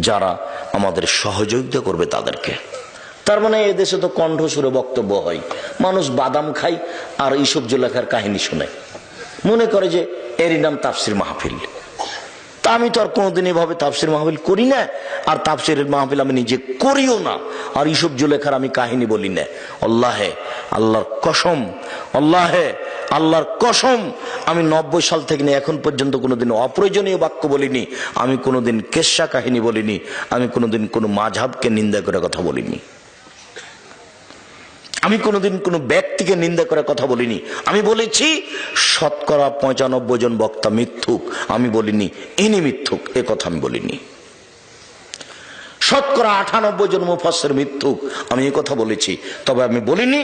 যারা আমাদের সহযোগিতা করবে তাদেরকে। তার মানে এদেশে তো কণ্ঠস্বরে বক্তব্য হয়, মানুষ বাদাম খায় আর ইসব জুলেখার কাহিনী শুনে, মনে করে যে এরই নাম তাফসির মাহফিল। তা আমি তো আর কোনোদিন এভাবে তাফসির মাহফিল করি না, আর তাফসিরের মাহফিল আমি নিজে করিও না, আর ইসব জুলেখার আমি কাহিনী বলি না। আল্লাহে, আল্লাহর কসম, আল্লাহে, আল্লাহর কসম, আমি 90 সাল থেকে নিয়ে এখন পর্যন্ত কোনোদিন অপ্রয়োজনীয় বাক্য বলিনি, আমি কোনোদিন কেচ্ছা কাহিনী বলিনি, আমি কোনোদিন কোনো মাযহাবকে নিন্দা করে কথা বলিনি, আমি কোনোদিন কোনো ব্যক্তিকে নিন্দা করে কথা বলিনি। আমি বলেছি 95% জন বক্তা মিথ্যুক, আমি বলিনি ইনি মিথ্যুক, এ কথা আমি বলিনি। 98% জন মুফাসসির মিথ্যুক, আমি এ কথা বলেছি, তবে আমি বলিনি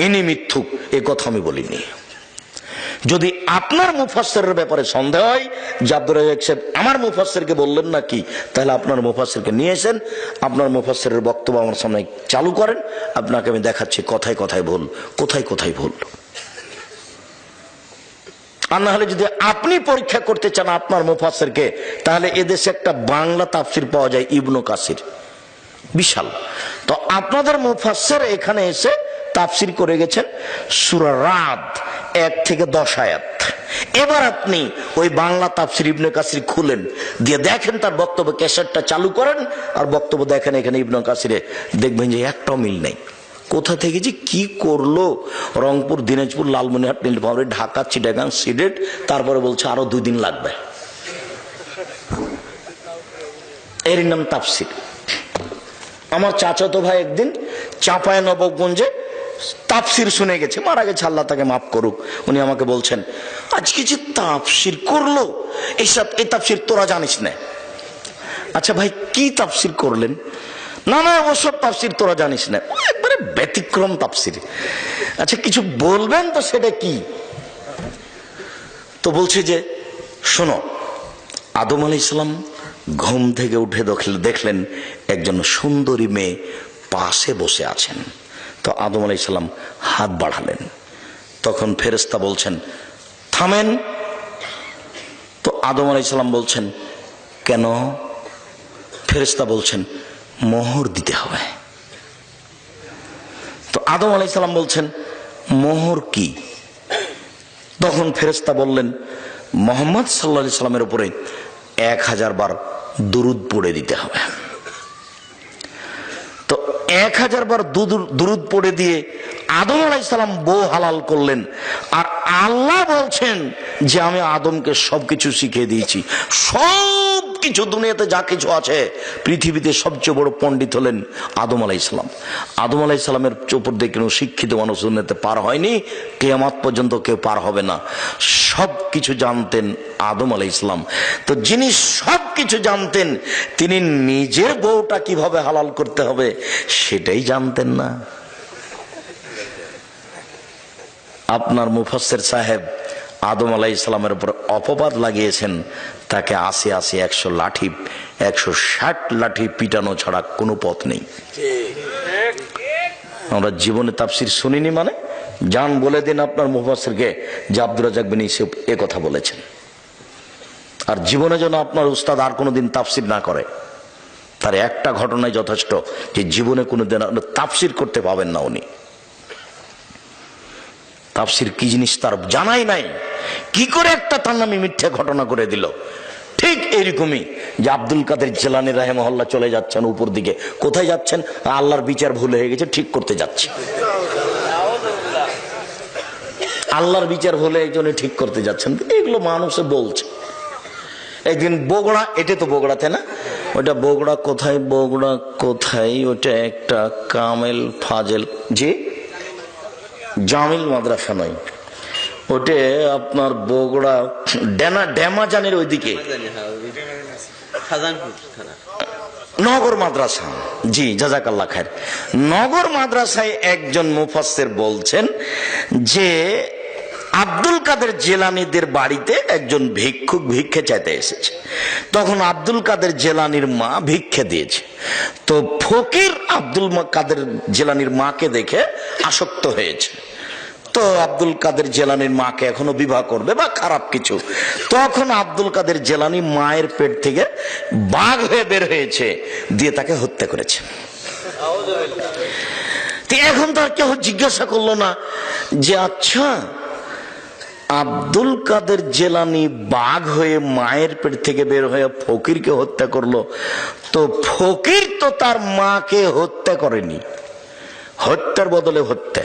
ইনি মিথ্যুক, এ কথা আমি বলিনি। যদি আপনার মুফাসসিরের ব্যাপারে সন্দেহ হয় যে আব্দুর রাজ্জাক সাহেব আমার মুফাসসিরকে বললেন না কি, তাহলে আপনার মুফাসসিরকে নিয়ে এসেন, আপনার মুফাসসিরের বক্তব্য আমার সামনে চালু করেন, আপনাকে আমি দেখাচ্ছি কোথায় কোথায় ভুল, কোথায় কোথায় ভুল। আর না হলে যদি আপনি পরীক্ষা করতে চান আপনার মুফাসসিরকে, তাহলে এদেশে একটা বাংলা তাফসির পাওয়া যায় ইবনে কাসির, বিশাল। তো আপনাদের মুফাসসির এখানে এসে তাফসির করে গেছেন সূরা রাদ 1 থেকে 10 আয়াত। এবার আপনি ওই বাংলা তাফসির ইবনে কাসির খুলেন, দিয়ে দেখেন তার বক্তব্য, ক্যাসেটটা চালু করেন আর বক্তব্য দেখেন এখানে ইবনে কাসিরে, দেখবেন যে একটাও মিল নেই। কোথা থেকে যে কি করলো, রংপুর, দিনাজপুর, লালমনিরহাট, নীলফামারী, ঢাকা, চিটাগাং, সিলেট, তারপরে বলছে আরো 2 দিন লাগবে। এর নাম তাফসির। আমার চাচাতো ভাই একদিন চাঁপাইনবাবগঞ্জে তাফসির শুনে গেছে, মারা গেছে, আল্লাহ তাকে মাফ করুক। উনি আমাকে বলছেন, আজকে যে তাফসির করলো, এই তাফসির তোরা জানিস না। আচ্ছা ভাই, কি তাফসির করলেন? না না, ওসব তাফসির তোরা জানিস না, একবারে ব্যতিক্রম তাফসির। আচ্ছা কিছু বলবেন তো, সেটা কি? তো বলছে যে শোনো, আদম আলাইহিস সালাম ঘুম থেকে উঠে দেখলেন একজন সুন্দরী মেয়ে পাশে বসে আছেন। তো আদম আলাইহিস সালাম হাত বাড়ালেন, তখন ফেরেশতা বলছেন থামেন। তো আদম আলাইহিস সালাম বলছেন কেন? ফেরেশতা বলছেন মোহর দিতে হবে। তো আদম আলাইহিস সালাম বলছেন মোহর কি? তখন ফেরেশতা বললেন মুহাম্মদ সাল্লাল্লাহু আলাইহি সাল্লামের উপরে 1000 বার দুরূদ পড়ে দিতে হবে। তো 1000 বার দুরূদ পড়ে দিয়ে আদম আলাইহিস সালাম বউ হালাল করলেন। আর আল্লাহ বলছেন যে আমি আদমকে সবকিছু শিখিয়ে দিয়েছি, সবকিছু, দুনিয়াতে যা কিছু আছে, পৃথিবীতে সবচেয়ে বড় পণ্ডিত হলেন আদম আলাইহিস সালাম। আদম আলাইহিস সালামের উপর দিয়ে কোনো শিক্ষিত মানুষ দুনিয়াতে পার হয়নি, কিয়ামত পর্যন্ত কেউ পার হবে না। সবকিছু জানতেন আদম আলাইহিস সালাম। তো যিনি সবকিছু জানতেন, তিনি নিজের বউটা কিভাবে হালাল করতে হবে সেটাই জানতেন না। আপনার মুফাসসির সাহেব আদম আলাইহিস সালামের উপর অপবাদ লাগিয়েছেন, তাকে 80 100 লাঠি, 160 লাঠি পিটানো ছাড়া কোনো পথ নেই। আমরা জীবনে তাফসির শুনিনি মানে? যান বলে দিন আপনার মুফাসসিরকে যে আব্দুর রাজ্জাক বিন ইউসুফ এ কথা বলেছেন। আর জীবনে যেন আপনার উস্তাদ আর কোনোদিন তাফসির না করে, তার একটা ঘটনায় যথেষ্ট, যে জীবনে কোনোদিন তাফসির করতে পাবেন না উনি। তাফসির কি জিনিস তার জানাই নাই, কি করে একটা তার নামে মিথ্যা ঘটনা করে দিল। ঠিক এইরকমই যে আব্দুল কাদের জিলানী রাহিমাহুল্লাহ চলে যাচ্ছেন উপর দিকে, কোথায় যাচ্ছেন? আল্লাহর বিচার ভুল হয়ে গেছে, ঠিক করতে যাচ্ছে। আল্লাহর বিচার হলে একজনে ঠিক করতে যাচ্ছেন, এগুলো মানুষে বলছে। একদিন বগুড়া, এটা তো বগুড়াতে না, ওটা বগুড়া কোথায়, বগুড়া কোথায়, ওটা একটা কামেল ফাজেল, যে জামিল মাদ্রাসা নয়, ওটে আপনার বগুড়া ড্যামাজানের ওইদিকে নগর মাদ্রাসা। জি, জাযাকাল্লাহ খায়ের। নগর মাদ্রাসায় একজন মুফাসসির বলছেন যে আব্দুল কাদের জিলানীদের বাড়িতে একজন ভিক্ষুক ভিক্ষে চাইতে এসেছে। তখন আব্দুল কাদের জিলানীর মা ভিক্ষে দিয়েছে। তো ফকির আব্দুল কাদের জিলানীর মাকে দেখে আসক্ত হয়েছে। তো আব্দুল কাদের জিলানীর মাকে এখনো বিবাহ করবে বা খারাপ কিছু। তখন আব্দুল কাদের জিলানী মায়ের পেট থেকে বাঘ হয়ে বের হয়েছে, দিয়ে তাকে হত্যা করেছে। এখন তো আর কেউ জিজ্ঞাসা করলো না যে আচ্ছা আব্দুল কাদের জিলানী বাঘ হয়ে মায়ের পেট থেকে বের হয়ে ফকিরকে হত্যা করলো, তো ফকির তো তার মাকে হত্যা করেনি, হত্যার বদলে হত্যা,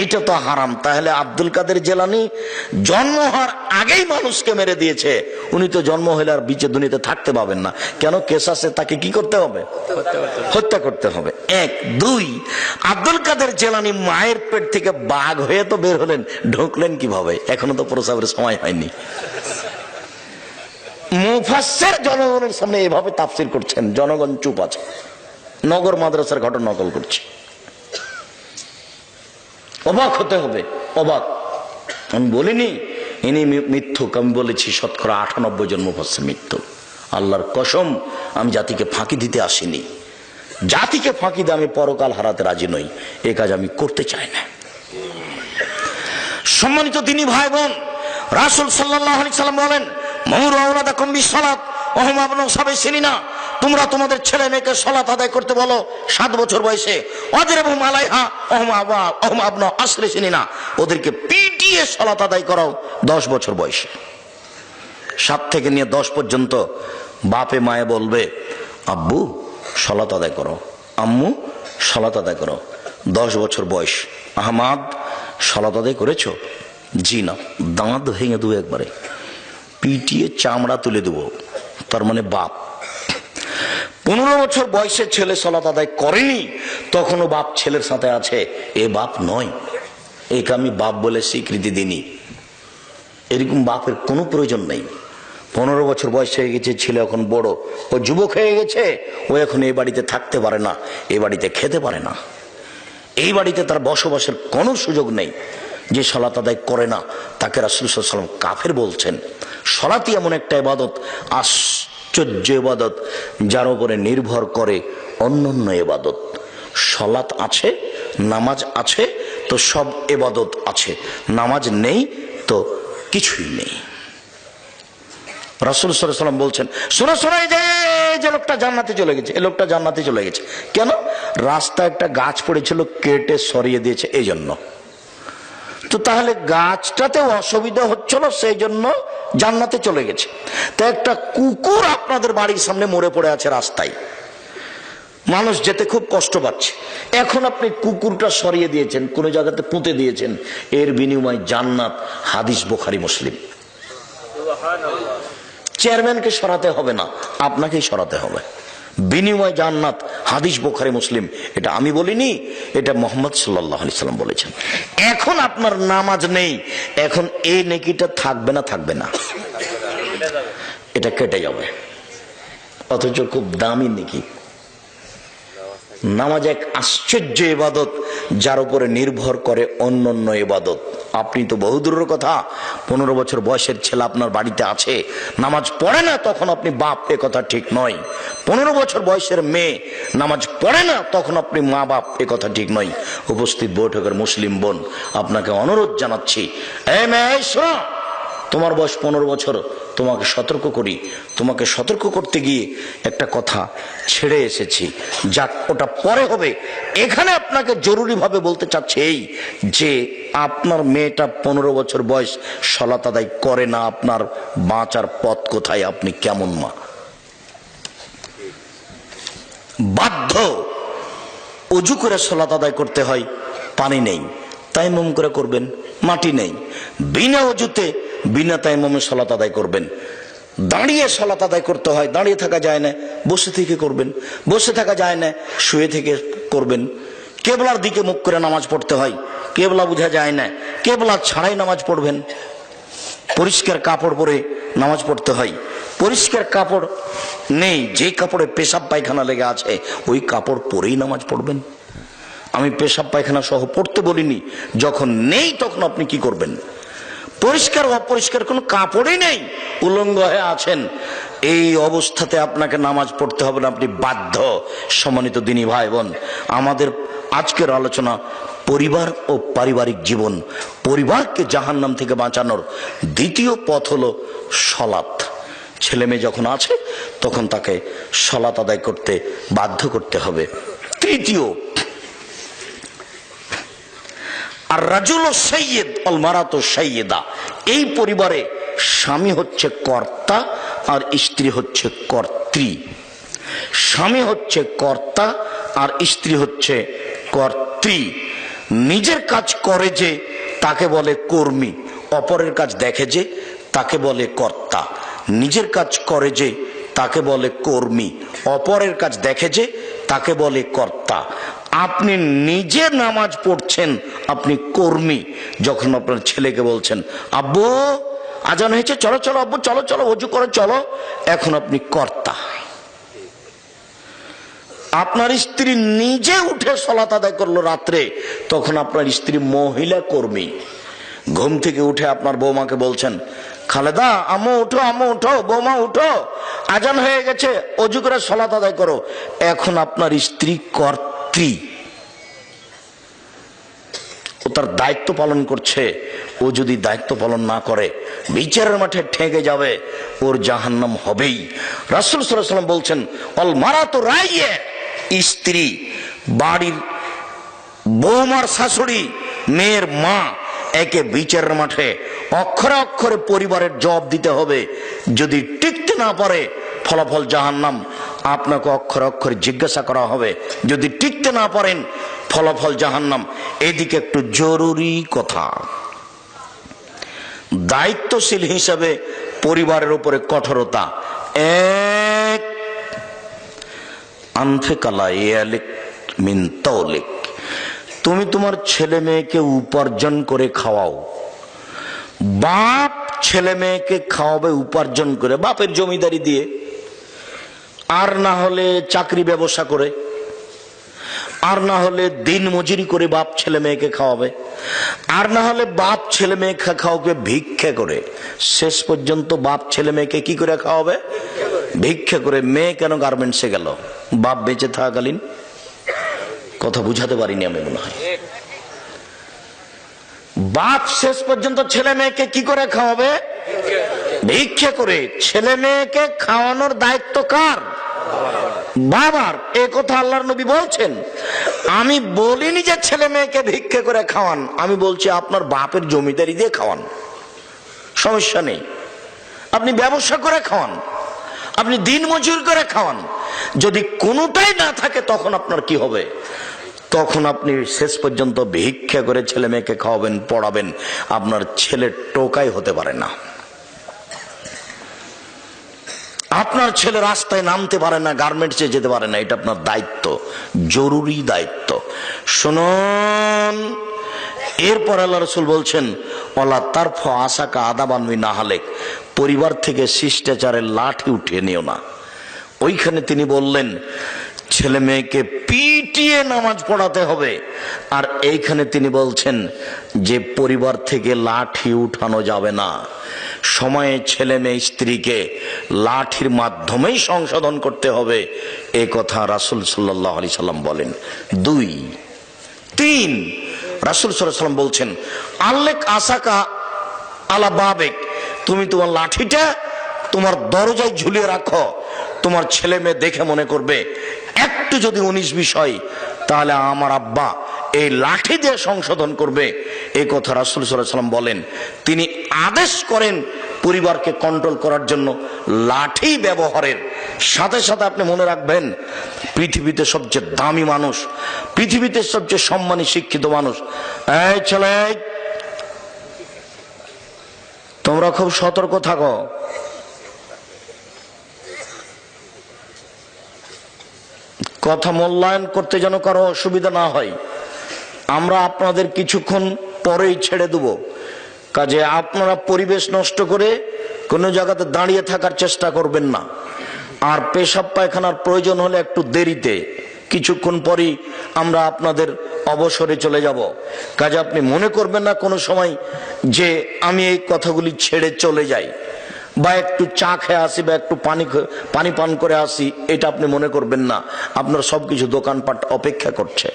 এটা তো হারাম। তাহলে আব্দুল কাদের জিলানী জন্ম হওয়ার আগেই মানুষকে মেরে দিয়েছে, উনি তো জন্ম হলে আর বিচে দুনিয়াতে থাকতে পাবেন না। কেন? কেসাসে তাকে কি করতে হবে? হত্যা করতে হবে। এক। দুই, আব্দুল কাদের জিলানী মায়ের পেট থেকে বাঘ হয়ে তো বের হলেন, ঢুকলেন কিভাবে? এখনো তো প্রসাবের সময় হয়নি। মুফাসসির জনগণের সামনে এভাবে তাফসীর করছেন, জনগণ চুপ আছে। নগর মাদ্রাসার ঘটনা নকল করছে। অবাক হতে হবে, অবাক। আমি বলিনি ইনি মিথ্যুক, আমি বলেছি শতকরা 98 জন মুফাসসির মিথ্যুক। আল্লাহর কসম, আমি জাতিকে ফাঁকি দিতে আসিনি। জাতিকে ফাঁকি দিয়ে আমি পরকাল হারাতে রাজি নই, এ কাজ আমি করতে চাই না। সম্মানিত দিনী ভাই বোন, রাসূল সাল্লাল্লাহু আলাইহি সাল্লাম বলেন, মুরু আওলাদাকুম বিসসালাত ওয়া হুম আবনাউ সাবঈ সিনিনা, তোমরা তোমাদের ছেলে মেয়েকে সালাত আদায় করতে বলো 7 বছর বয়সে। ওয়াজরিবুহুম আলাইহা ওয়া হুম আবনাউ 10 সিনিনা, ওদেরকে পিটিয়ে সালাত আদায় করাও 10 বছর বয়সে। 7 থেকে নিয়ে 10 পর্যন্ত বাপে মায়ে বলবে আব্বু সালাত আদায় করো, আম্মু সালাত আদায় করো। 10 বছর বয়স, আহমাদ সালাত আদায় করেছো? জি না। দাঁত ভেঙে দেবো একবারে, পিটিয়ে চামড়া তুলে দেবো, তার মানে বাপ। 15 বছর বয়সে ছেলে সালাত আদায় করেনি, তখনও বাপ ছেলের সাথে আছে, এ বাপ নয়। একে আমি বাপ বলে স্বীকৃতি দিনি। এরকম বাপের কোনো প্রয়োজন নেই। 15 বছর বয়স হয়ে গেছে, ছেলে এখন বড়, ও যুবক হয়ে গেছে, ও এখন এই বাড়িতে থাকতে পারে না, এই বাড়িতে খেতে পারে না, এই বাড়িতে তার বসবাসের কোনো সুযোগ নেই। যে সালাত আদায় করে না তাকে রাসূল সাল্লাল্লাহু আলাইহি ওয়াসাল্লাম কাফের বলছেন। সালাতই এমন একটা ইবাদত, আশ্চর্য ইবাদত, যার উপরে নির্ভর করে অন্যান্য ইবাদত। সালাত আছে, নামাজ আছে, তো সব ইবাদত আছে। নামাজ নেই তো কিছুই নেই। রাসূল সাল্লাল্লাহু আলাইহি ওয়াসাল্লাম বলছেন, শোনো শোনো, যে লোকটা জান্নাতে চলে গেছে, এই লোকটা জান্নাতে চলে গেছে। কেন? রাস্তায় একটা গাছ পড়েছিল, কেটে সরিয়ে দিয়েছে, এই জন্য। তো তাহলে গাছটাতে অসুবিধা হচ্ছিল, সেই জন্য জান্নাতে চলে গেছে। তো একটা কুকুর আপনাদের বাড়ির সামনে মরে পড়ে আছে রাস্তায়, মানুষ যেতে খুব কষ্ট পাচ্ছে, এখন আপনি কুকুরটা সরিয়ে দিয়েছেন, কোন জায়গাতে পুঁতে দিয়েছেন, এর বিনিময়ে জান্নাত। হাদিস বুখারী মুসলিম। চেয়ারম্যানকে সরাতে হবে না, আপনাকেই সরাতে হবে, বিনিময় জান্নাত। হাদিস বুখারী মুসলিম। এটা আমি বলিনি, এটা মুহাম্মদ সাল্লাল্লাহু আলাইহি সাল্লাম বলেছেন। এখন আপনার নামাজ নেই, এখন এই নেকিটা থাকবে না, থাকবে না, এটা কেটে যাবে, অথচ খুব দামি নেকি। নামাজ এক আশ্চর্য ইবাদত, যার উপরে নির্ভর করে অন্যান্য ইবাদত। আপনি তো বহুদূরের কথা, 15 বছর বয়সের ছেলে আপনার বাড়িতে আছে, নামাজ পড়ে না, তখন আপনি বাপ, এ কথা ঠিক নয়। 15 বছর বয়সের মেয়ে নামাজ পড়ে না, তখন আপনি মা বাপ, এ কথা ঠিক নয়। উপস্থিত বৈঠকের মুসলিম বোন, আপনাকে অনুরোধ জানাচ্ছি, এই মেয়ে শোনো, তোমার বয়স 15 বছর, তোমাকে সতর্ক করি। তোমাকে সতর্ক করতে গিয়ে একটা কথা ছেড়ে এসেছি, যাক ওটা পরে হবে। এখানে আপনাকে জরুরিভাবে বলতে চাচ্ছি এই যে আপনার মেয়েটা 15 বছর বয়স, সালাত আদায় করে না, আপনার বাঁচার পথ কোথায়? আপনি কেমন মা? বাধ্য ওযু করে সালাত আদায় করতে হয়, পানি নেই, তায়াম্মুম করে করবেন, মাটি নেই, বিনা ওযুতে বিনা তায়াম্মুমে সালাত আদায় করবেন। দাঁড়িয়ে সালাত আদায় করতে হয়, দাঁড়িয়ে থাকা যায় না, বসে থেকে করবেন, বসে থাকা যায় না, শুয়ে থেকে করবেন। কেবলার দিকে মুখ করে নামাজ পড়তে হয়, কেবলা বোঝা যায় না, কেবলা ছাড়াই নামাজ পড়বেন। পরিষ্কার কাপড় পরে নামাজ পড়তে হয়। পরিষ্কার কাপড় নেই, যে কাপড়ে পেশাব পায়খানা লেগে আছে ওই কাপড় পরেই নামাজ পড়বেন। আমি পেশাব পায়খানা সহ পড়তে বলিনি, যখন নেই তখন আপনি কি করবেন? পরিষ্কার অপরিষ্কার কোনো কাপড়ই নেই, উলঙ্গ হয়ে আছেন, এই অবস্থাতে আপনাকে নামাজ পড়তে হবে না, আপনি বাধ্য। সম্মানিত দিনী ভাই বোন, আমাদের আজকের আলোচনা পরিবার ও পারিবারিক জীবন। পরিবারকে জাহান্নাম থেকে বাঁচানোর দ্বিতীয় পথ হলো সলাত। ছেলে মেয়ে যখন আছে তখন তাকে সলাত আদায় করতে বাধ্য করতে হবে। তৃতীয়, আর রাজুল সৈয়দ অল মারাত সৈয়দা। এই পরিবারে স্বামী হচ্ছে কর্তা আর স্ত্রী হচ্ছে কর্ত্রী। স্বামী হচ্ছে কর্তা আর স্ত্রী হচ্ছে কর্ত্রী। নিজের কাজ করে যে তাকে বলে কর্মী, অপরের কাজ দেখে যে তাকে বলে কর্তা। নিজের কাজ করে যে তাকে বলে কর্মী, অপরের কাজ দেখে যে তাকে বলে কর্তা। আপনি নিজে নামাজ পড়ছেন, আপনি কর্মী। যখন আপনার ছেলেকে বলছেন আব্বু আজান হয়েছে, চলো চলো আব্বু, চলো চলো ওযু করে চলো, এখন আপনি কর্তা। আপনার স্ত্রী নিজে উঠে সালাত আদায় করলো রাত্রে, তখন আপনার স্ত্রী মহিলা কর্মী। ঘুম থেকে উঠে আপনার বৌমাকে বলছেন খালেদা আম্মু উঠো, আম্মু উঠো, বৌমা উঠো, আজান হয়ে গেছে, ওযু করে সালাত আদায় করো। এখন আপনার স্ত্রী কর্ত্রী, ও তার দায়িত্ব পালন করছে। ও যদি দায়িত্ব পালন না করে বিচারের মাঠে ঠেকে যাবে, ওর জাহান্নাম হবেই। রাসূল সাল্লাল্লাহু আলাইহি ওয়াসাল্লাম বলছেন অল মারাতু রাইয়ে, স্ত্রী বাড়ির বৌমার শাশুড়ি, মেয়ের মা, একে বিচারের মাঠে অক্ষরে অক্ষরে পরিবারের জবাব দিতে হবে। যদি টিকতে না পারে ফলাফল জাহান্নাম, আপনাকে অক্ষরে অক্ষরে জিজ্ঞাসা করা হবে। যদি টিকতে না পারেন ফলাফল জাহান্নাম। এদিকে একটু জরুরি কথা, দায়িত্বশীল হিসাবে পরিবারের উপরে কঠোরতা। এক, আনফিকালা ইয়ালিক মিন তাওলিক, তুমি তোমার ছেলে মেয়েকে উপার্জন করে খাওয়াও। বাপ ছেলে মেয়েকে খাওয়াবে উপার্জন করে, বাপের জমিদারি দিয়ে, আর না হলে চাকরি ব্যবসা করে, আর না হলে দিন মজুরি করে বাপ ছেলে মেয়েকে খাওয়াবে, আর না হলে বাপ ছেলে মেয়েকে খাওয়াবে ভিক্ষা করে। শেষ পর্যন্ত বাপ ছেলে মেয়েকে কি করে খাওয়াবে? ভিক্ষা করে। মেয়ে কেন গার্মেন্টসে গেল? বাপ বেঁচে থাকাকালীন। কথা বুঝাতে পারিনি আমি মনে হয়। বাপ শেষ পর্যন্ত ছেলে মেয়েকে কি করে খাওয়াবে? ভিক্ষা করে। ছেলে মেয়েকে খাওয়ানোর দায়িত্ব কার? বাবার। এ কথা আল্লাহর নবী বলছেন। আমি বলিনি যে ছেলে মেয়েকে ভিক্ষা করে খাওয়ান, আমি বলছি আপনার বাপের জমিদারি দিয়ে খাওয়ান, সমস্যা নেই। আপনি ব্যবসা করে খাওয়ান, আপনি দিন মজুর করে খাওয়ান। যদি কোনোটাই না থাকে তখন আপনার কি হবে? তখন আপনি শেষ পর্যন্ত ভিক্ষা করে ছেলে মেয়েকে খাওয়াবেন, পড়াবেন। আপনার ছেলের টোকাই হতে পারে না, আপনার ছেলে রাস্তায় নামতে পারে না, গার্মেন্টসে যেতে পারে না। এটা আপনার দায়িত্ব, জরুরি দায়িত্ব। শুনুন, এরপর আল্লাহ রাসূল বলছেন ওয়ালা তারফু আসাকা আদাবান মিন আহলিক, পরিবার থেকে শিষ্টাচারের লাঠি উঠিয়ে নিও না। ওইখানে তিনি বললেন ছেলে মেয়েকে পিটিয়ে নামাজ পড়াতে হবে। আর এইখানে তিনি বলছেন যে পরিবার থেকে লাঠি উঠানো যাবে না। সময়ে ছেলে মেয়ে স্ত্রীকে লাঠির মাধ্যমেই সংশোধন করতে হবে, এ কথা রাসূল সাল্লাল্লাহু আলাইহি সাল্লাম বলেন। 2, 3, রাসূল সাল্লাল্লাহু আলাইহি সাল্লাম বলছেন আল্লেক আসাকা আলা বাবেক, তুমি তোমার লাঠিটা তোমার দরজায় ঝুলিয়ে রাখো। তোমার ছেলে মেয়ে দেখে মনে করবে একটু যদি 19 বিষয়, তাহলে আমার আব্বা এই লাঠি দিয়ে সংশোধন করবে। এই কথা রাসূল সাল্লাল্লাহু আলাইহি সাল্লাম বলেন। তিনি আদেশ করেন পরিবারকে কন্ট্রোল করার জন্য লাঠি ব্যবহারের। সাথে সাথে আপনি মনে রাখবেন, পৃথিবীতে সবচেয়ে দামি মানুষ, পৃথিবীতে সবচেয়ে সম্মানী শিক্ষিত মানুষ, এই ছেলে তোমরা খুব সতর্ক থাকো। কথা মূল্যায়ন করতে যেন কারো অসুবিধা না হয়। আমরা আপনাদের কিছুক্ষণ পরেই ছেড়ে দেব। কাজে আপনারা পরিবেশ নষ্ট করে কোনো জায়গাতে দাঁড়িয়ে থাকার চেষ্টা করবেন না। আর পেশাব পায়খানার প্রয়োজন হলে একটু দেরিতে, কিছুক্ষণ পরই আমরা আপনাদের অবসরে চলে যাব। কাজে আপনি মনে করবেন না কোনো সময় যে আমি এই কথাগুলি ছেড়ে চলে যাই, বা একটু চা খেয়ে আসি, বা একটু পানি পান করে আসি, এটা আপনি মনে করবেন না। আপনার সবকিছু দোকানপাট অপেক্ষা করছে।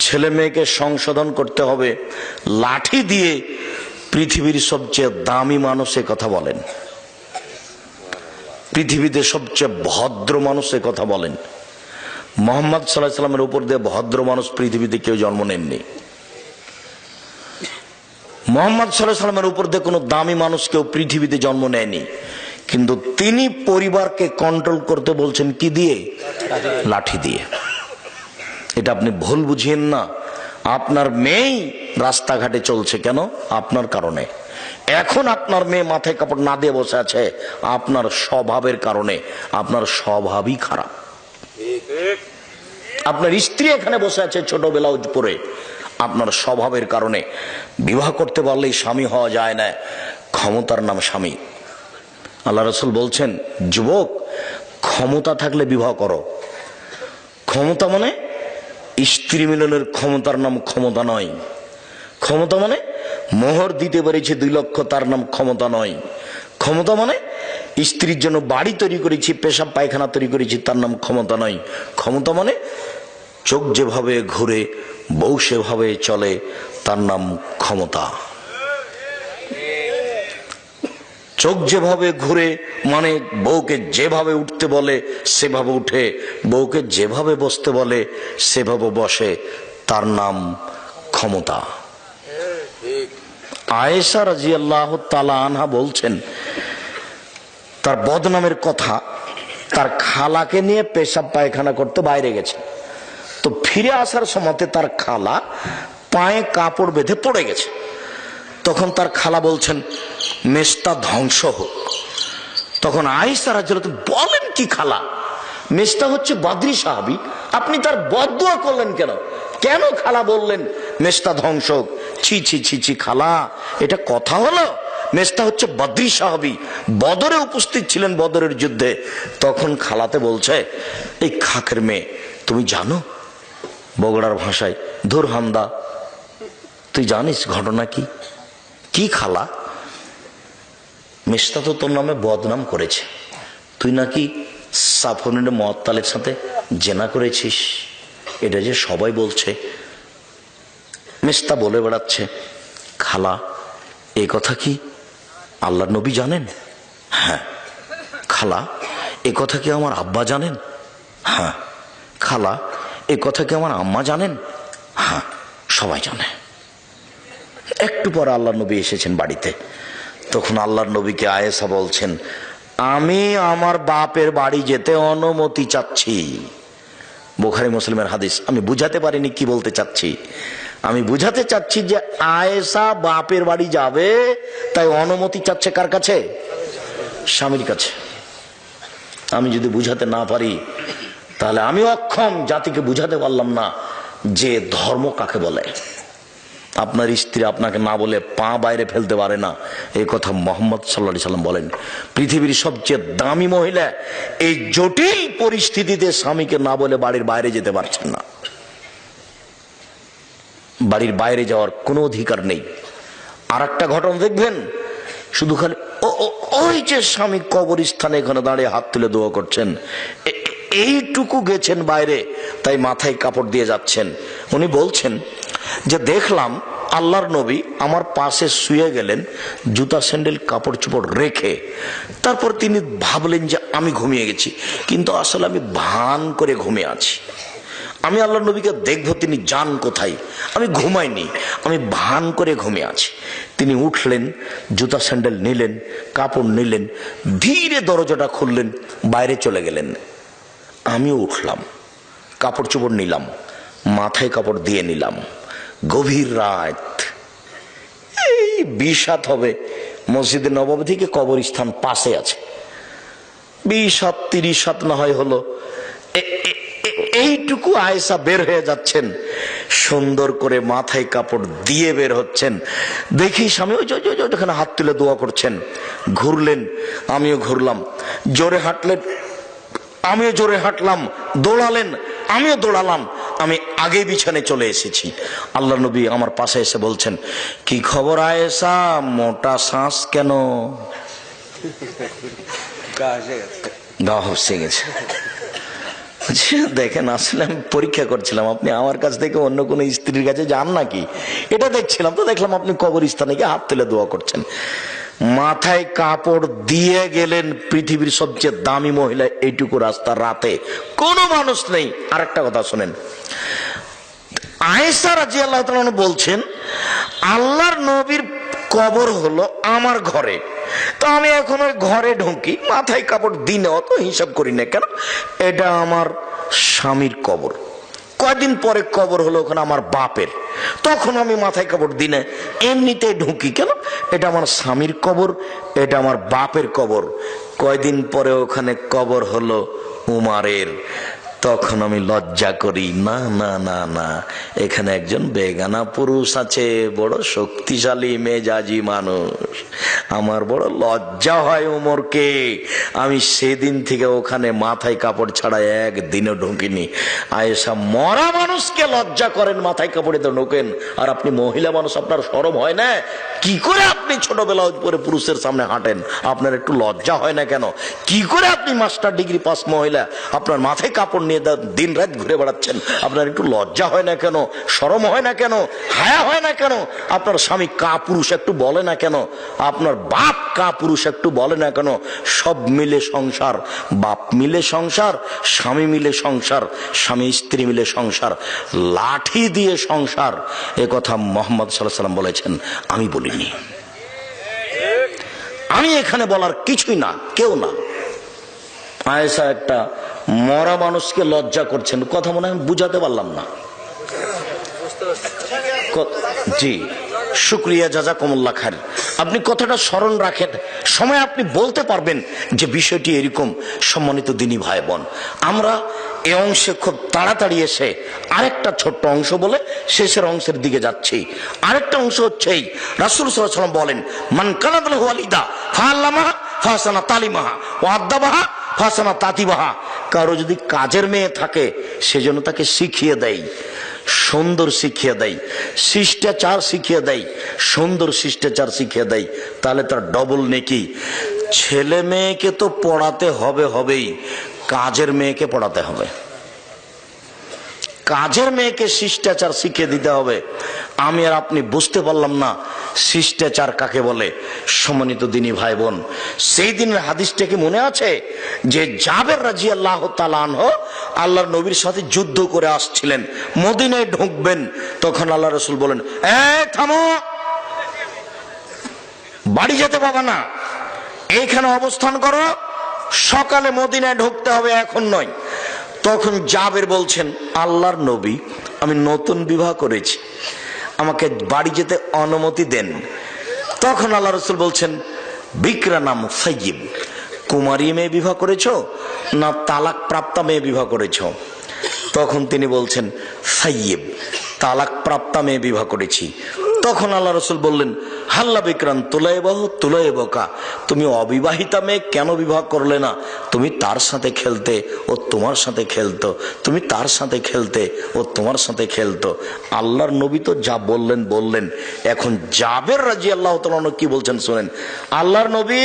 ছেলে মেয়েকে সংশোধন করতে হবে। লাঠি দিয়ে পৃথিবীর সবচেয়ে দামি মানুষের কথা বলেন, পৃথিবীতে সবচেয়ে ভদ্র মানুষের কথা বলেন। মোহাম্মদ সাল্লাল্লাহু আলাইহি সাল্লামের উপর দিয়ে ভদ্র মানুষ পৃথিবীতে কেউ জন্ম নেননি। মোহাম্মদ সাল্লাল্লাহু আলাইহি সাল্লামের উপর দিয়ে কোনো দামি মানুষ কেউ পৃথিবীতে জন্ম নেয়নি। কিন্তু তিনি পরিবারকে কন্ট্রোল করতে বলছেন কি দিয়ে? লাঠি দিয়ে। এটা আপনি ভুল বুঝিয়েন না। আপনার মেয়েই রাস্তাঘাটে চলছে কেন? আপনার কারণে। এখন আপনার মেয়ে মাথায় কাপড় না দিয়ে বসে আছে আপনার স্বভাবের কারণে। আপনার স্বভাবই খারাপ। আপনার স্ত্রী এখানে বসে আছে ছোট ব্লাউজ পরে, আপনার স্বভাবের কারণে। বিবাহ করতে পারলেই স্বামী হওয়া যায় না, ক্ষমতার নাম স্বামী। আল্লাহ রাসূল বলছেন, যুবক, ক্ষমতা থাকলে বিবাহ করো। ক্ষমতা মানে স্ত্রী মিলনের ক্ষমতার নাম ক্ষমতা নয়। ক্ষমতা মানে মোহর দিতে পেরেছি 2 লক্ষ, তার নাম ক্ষমতা নয়। ক্ষমতা মানে স্ত্রীর জন্য বাড়ি তৈরি করেছি, পেশাব পায়খানা তৈরি করেছি, তার নাম ক্ষমতা নয়। ক্ষমতা মানে চোখ যেভাবে ঘুরে বউ সেভাবে চলে, তার নাম ক্ষমতা। চোখ যেভাবে ঘুরে মানে বউকে যেভাবে উঠতে বলে সেভাবে উঠে, বউকে যেভাবে বসতে বলে সেভাবে বসে, তার নাম ক্ষমতা। আয়েশা রাদিয়াল্লাহু তাআলা আনহা বলছেন, তার বদনামের কথা, তার খালাকে নিয়ে পেশাব পায়খানা করতে বাইরে গেছে। তো ফিরে আসার সময় তার খালা পায়ে কাপড় বেঁধে পড়ে গেছে। তখন তার খালা বলছেন, মেষটা ধ্বংস হোক। তখন আয়েশা রাদিয়াল্লাহু তাআলা বলেন, কি খালা? মেষটা হচ্ছে বদরি সাহাবী, আপনি তার বদদুয়া করলেন কেন? কেন খালা বললেন মেষটা ধ্বংস হোক? ছি ছি ছি ছি খালা, এটা কথা হলো? মেষটা হচ্ছে বদরি সাহাবী, বদরে উপস্থিত ছিলেন, বদরের যুদ্ধে। তখন খালাতে বলছে, এই খাকের মেয়ে, তুমি জানো বগুড়ার ভাষায়, ধুর হামদা, তুই জানিস ঘটনা কি? কি খালা? মেষটা তো তোর নামে বদনাম করেছে, তুই নাকি সাফওয়ানুল মুআত্তালের সাথে জেনা করেছিস, এটা যে সবাই বলছে। মেষটা বলে বেড়াচ্ছে, খালা এ কথা কি আল্লাহর নবী জানেন? হ্যাঁ। খালা এ কথা কি আমার আব্বা জানেন? হ্যাঁ। খালা এ কথা কি আমার আম্মা জানেন? হ্যাঁ, সবাই জানে। একটু পরে আল্লাহর নবী এসেছেন বাড়িতে। তখন আল্লাহর নবীকে আয়েশা বলছেন, আমি আমার বাপের বাড়ি যেতে অনুমতি চাচ্ছি। বুখারী মুসলিমের হাদিস। আমি বুঝাতে পারিনি কি বলতে চাচ্ছি। আমি বুঝাতে চাচ্ছি যে আয়েশা বাপের বাড়ি যাবে, তাই অনুমতি চাচ্ছে কার কাছে? স্বামীর কাছে। আমি যদি বুঝাতে না পারি তাহলে আমি অক্ষম, জাতিকে বুঝাতে পারলাম না যে ধর্ম কাকে বলে। আপনার স্ত্রী আপনাকে না বলে পা বাইরে ফেলতে পারে না, এই কথা মুহাম্মদ সাল্লাল্লাহু আলাইহি সাল্লাম বলেন। পৃথিবীর সবচেয়ে দামি মহিলা এই জটিল পরিস্থিতিতে স্বামীকে না বলে বাড়ির বাইরে যেতে পারছেন না। বাড়ির বাইরে যাওয়ার কোনো অধিকার নেই। আর একটা ঘটনা দেখবেন, শুধু খালি ওই যে স্বামী কবরস্থানে এখানে দাঁড়িয়ে হাত তুলে দোয়া করছেন, এইটুকু গেছেন বাইরে, তাই মাথায় কাপড় দিয়ে যাচ্ছেন। উনি বলছেন যে দেখলাম আল্লাহর নবী আমার পাশে শুয়ে গেলেন জুতা স্যান্ডেল কাপড় চোপড় রেখে। তারপর তিনি ভাবলেন যে আমি ঘুমিয়ে গেছি, কিন্তু আসলে আমি ভান করে ঘুমিয়ে আছি। আমি আল্লাহর নবীকে দেখবো তিনি যান কোথায়, আমি ঘুমাইনি, আমি ভান করে ঘুমিয়ে আছি। তিনি উঠলেন, জুতা স্যান্ডেল নিলেন, কাপড় নিলেন, ধীরে দরজাটা খুললেন, বাইরে চলে গেলেন। আমিও উঠলাম, কাপড় চোপড় নিলাম, মাথায় কাপড় দিয়ে নিলাম। গভীর রাত, এই 20 হবে, মসজিদে নববী থেকে কবরস্থান পাশে আছে, 20-30 না হয় হলো। এইটুকু আয়েশা বের হয়ে যাচ্ছেন, সুন্দর করে মাথায় কাপড় দিয়ে বের হচ্ছেন। দেখি স্বামী ওখানে হাত তুলে দোয়া করছেন। ঘুরলেন, আমিও ঘুরলাম। জোরে হাঁটলেন, আমিও জোরে হাঁটলাম। দৌড়ালেন, আমিও দৌড়ালাম। আমি আগে বিছানে চলে এসেছি। আল্লাহ নবী আমার পাশে এসে বলছেন, কি খবর আয়েশা, মোটা শ্বাস কেন? গা হসে গেছে। দেখেন, আসলে আমি পরীক্ষা করছিলাম আপনি আমার কাছ থেকে অন্য কোনো স্ত্রীর কাছে যান নাকি, এটা দেখছিলাম। তো দেখলাম আপনি কবরস্থানে গিয়ে হাত তুলে দোয়া করছেন। মাথায় কাপড় দিয়ে গেলেন পৃথিবীর সবচেয়ে দামি মহিলা। এইটুকু রাস্তা, রাতে কোনো মানুষ নেই। আর একটা কথা শোনেন, আয়েশা রাদিয়াল্লাহু তাআলা আনহা বলছেন, আল্লাহর নবীর কবর হলো আমার ঘরে। তো আমি এখন ওই ঘরে ঢুকি, মাথায় কাপড় দিনে অত হিসাব করি না। কেন? এটা আমার স্বামীর কবর। কয়দিন পরে কবর হলো ওখানে আমার বাপের, তখন আমি মাথায় কাপড় দিনে এমনিতেই ঢুকি। কেন? এটা আমার স্বামীর কবর, এটা আমার বাপের কবর। কয়দিন পরে ওখানে কবর হলো উমারের, তখন আমি লজ্জা করি, না না না না, এখানে একজন বেগানা পুরুষ আছে, বড় শক্তিশালী মেজাজি মানুষ। আমার বড় লজ্জা হয় উমরকে। আমি সেদিন থেকে ওখানে মাথায় কাপড় ছাড়া একদিনও ঢুকিনি। আয়েশা মরা মানুষকে লজ্জা করেন, মাথায় কাপড়ে তো ঢোকেন, আর আপনি মহিলা মানুষ, আপনার শরম হয় না? কি করে আপনি ছোটবেলা পরে পুরুষের সামনে হাঁটেন? আপনার একটু লজ্জা হয় না কেন? কি করে আপনি মাস্টার ডিগ্রি পাস মহিলা, আপনার মাথায় কাপড় নিয়ে দিন রাত ঘুরে বেড়াচ্ছেন? আপনার একটু লজ্জা হয় না কেন? শরম হয় না কেন? হায়া হয় না কেন? আপনার স্বামী কা পুরুষ একটু বলে না কেন? আপনার বাপ কা পুরুষ একটু বলে না কেন? সব মিলে সংসার, বাপ মিলে সংসার, স্বামী মিলে সংসার, স্বামী স্ত্রী মিলে সংসার, লাঠি দিয়ে সংসার। এ কথা মুহাম্মদ সাল্লাল্লাহু আলাইহি ওয়াসাল্লাম বলেছেন, আমি বলিনি। আমি এখানে বলার কিছুই না, কেউ না। আয়েশা একটা মরা মানুষকে লজ্জা করছেন, কথা মনে হয় বুঝাতে পারলাম না। জি, শুকরিয়া, জাযাকুমুল্লাহ খায়ের। আপনি কথাটা স্মরণ রাখেন, সময় আপনি বলতে পারবেন যে বিষয়টি এরকম। সম্মানিত দিনী ভাই বোন, আমরা এই অংশে খুব তাড়াতাড়ি এসে আরেকটা ছোট্ট অংশ বলে শেষের অংশের দিকে যাচ্ছি। আরেকটা অংশ হচ্ছে, রাসূল সাল্লাল্লাহু আলাইহি ওয়াসাল্লাম বলেন, মান কানাত লাহু ওয়ালিদা ফাআল্লামাহা ফাহসানা তালিমাহা ওয়া আদাবাহা ফাহসানা তাতিবাহা। কারো যদি কাজের মেয়ে থাকে, সেজন্য তাকে শিখিয়ে দেয়, সুন্দর শিখিয়ে দেয়, শিষ্টাচার শিখিয়ে দেয়, সুন্দর শিষ্টাচার শিখিয়ে দেয়, তাহলে তার ডবল নেকি। ছেলে মেয়েকে তো পড়াতে হবে হবেই, কাজের মেয়েকে পড়াতে হবে, কাজের মেয়েকে শিষ্টাচার শিখিয়ে দিতে হবে। আমি আর আপনি বুঝতে পারলাম না শিষ্টাচার কাকে বলে। সম্মানিত দিনী ভাই বোন, সেই দিনের হাদিসটা কি মনে আছে যে জাবের রাদিয়াল্লাহু তাআলা আনহু আল্লাহর নবীর সাথে যুদ্ধ করে আসছিলেন, মদিনায় ঢুকবেন, তখন আল্লাহ রাসূল বলেন, এই থামো, বাড়ি যেতে পাবা না, এইখানে অবস্থান করো, সকালে মদিনায় ঢুকতে হবে, এখন নয়। তখন জাবের বলছেন, আল্লাহর নবী, আমি নতুন বিবাহ করেছি, আমাকে বাড়ি যেতে অনুমতি দেন। তখন আল্লাহ রাসূল বলছেন, বিকরা নাম সাইয়্যিব, কুমারী মেয়ে বিবাহ করেছো না তালাক প্রাপ্তা মেয়ে বিবাহ করেছো? তখন তিনি বলছেন, সাইয়্যিব, তালাক প্রাপ্তা মেয়ে বিবাহ করেছি। তখন আল্লাহ রাসূল বললেন, হাল্লা বিকরান তুলাইবকা, তুমি অবিবাহিতা মেয়ে কেন বিবাহ করলে না? তুমি তার সাথে খেলতে, ও তোমার সাথে খেলতো, তুমি তার সাথে খেলতে, ও তোমার সাথে খেলতো। আল্লাহর নবী তো যা বললেন বললেন। এখন জাবের রাদিয়াল্লাহু তাআলা কি বলছেন শুনেন। আল্লাহর নবী,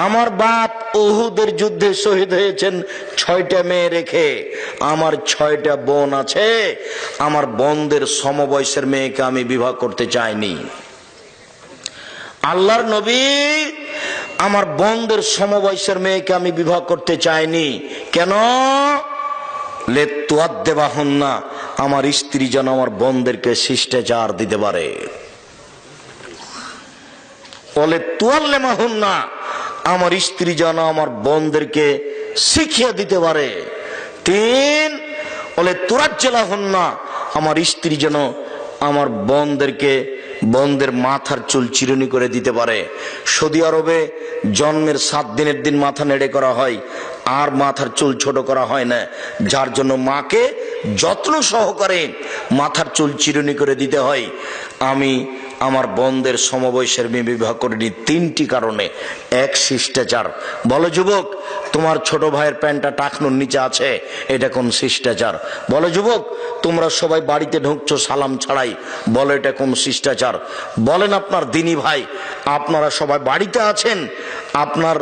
আমার বাপ উহুদের যুদ্ধে শহীদ হয়েছেন 6টা মেয়ে রেখে, আমার 6টা বোন আছে, আমার বোনদের সমবয়সের মেয়েকে আমি বিবাহ করতে চাইনি। আল্লাহর নবী, আমার বোনদের সমবয়সের মেয়েকে আমি বিবাহ করতে চাইনি। কেন? লেতুয়াদ্দেবাহুন্না, আমার স্ত্রী যেন আমার বোনদেরকে শিষ্টাচার দিতে পারে। বলে তুয়াল্লেমাহুন্না, আমার স্ত্রী যেন আমার বোনদেরকে শিখিয়ে দিতে পারে। 3, বলে তুরাজ্জালাহুন্না, আমার স্ত্রী যেন আমার বোনদেরকে বোনদের মাথার চুল চিরুনি করে দিতে পারে। সৌদি আরবে জন্মের 7 দিনের দিন মাথা নেড়ে করা হয়, আর মাথার চুল ছোট করা হয় না, যার জন্য মাকে যত্ন সহকারে মাথার চুল চিরুনি করে দিতে হয়। আমি আমার বোনদের সমবয়সের মেয়ে বিবাহ করিনি 3টি কারণে। এক, শিষ্টাচার। বলো যুবক, তোমার ছোট ভাইয়ের প্যান্টটা টাকনুর নিচে আছে, এটা কোন শিষ্টাচার? বলো যুবক, তোমরা সবাই বাড়িতে ঢুকছো সালাম ছাড়াই, বলো এটা কোন শিষ্টাচার? বলেন আপনার দিনী ভাই, আপনারা সবাই বাড়িতে আছেন, আপনার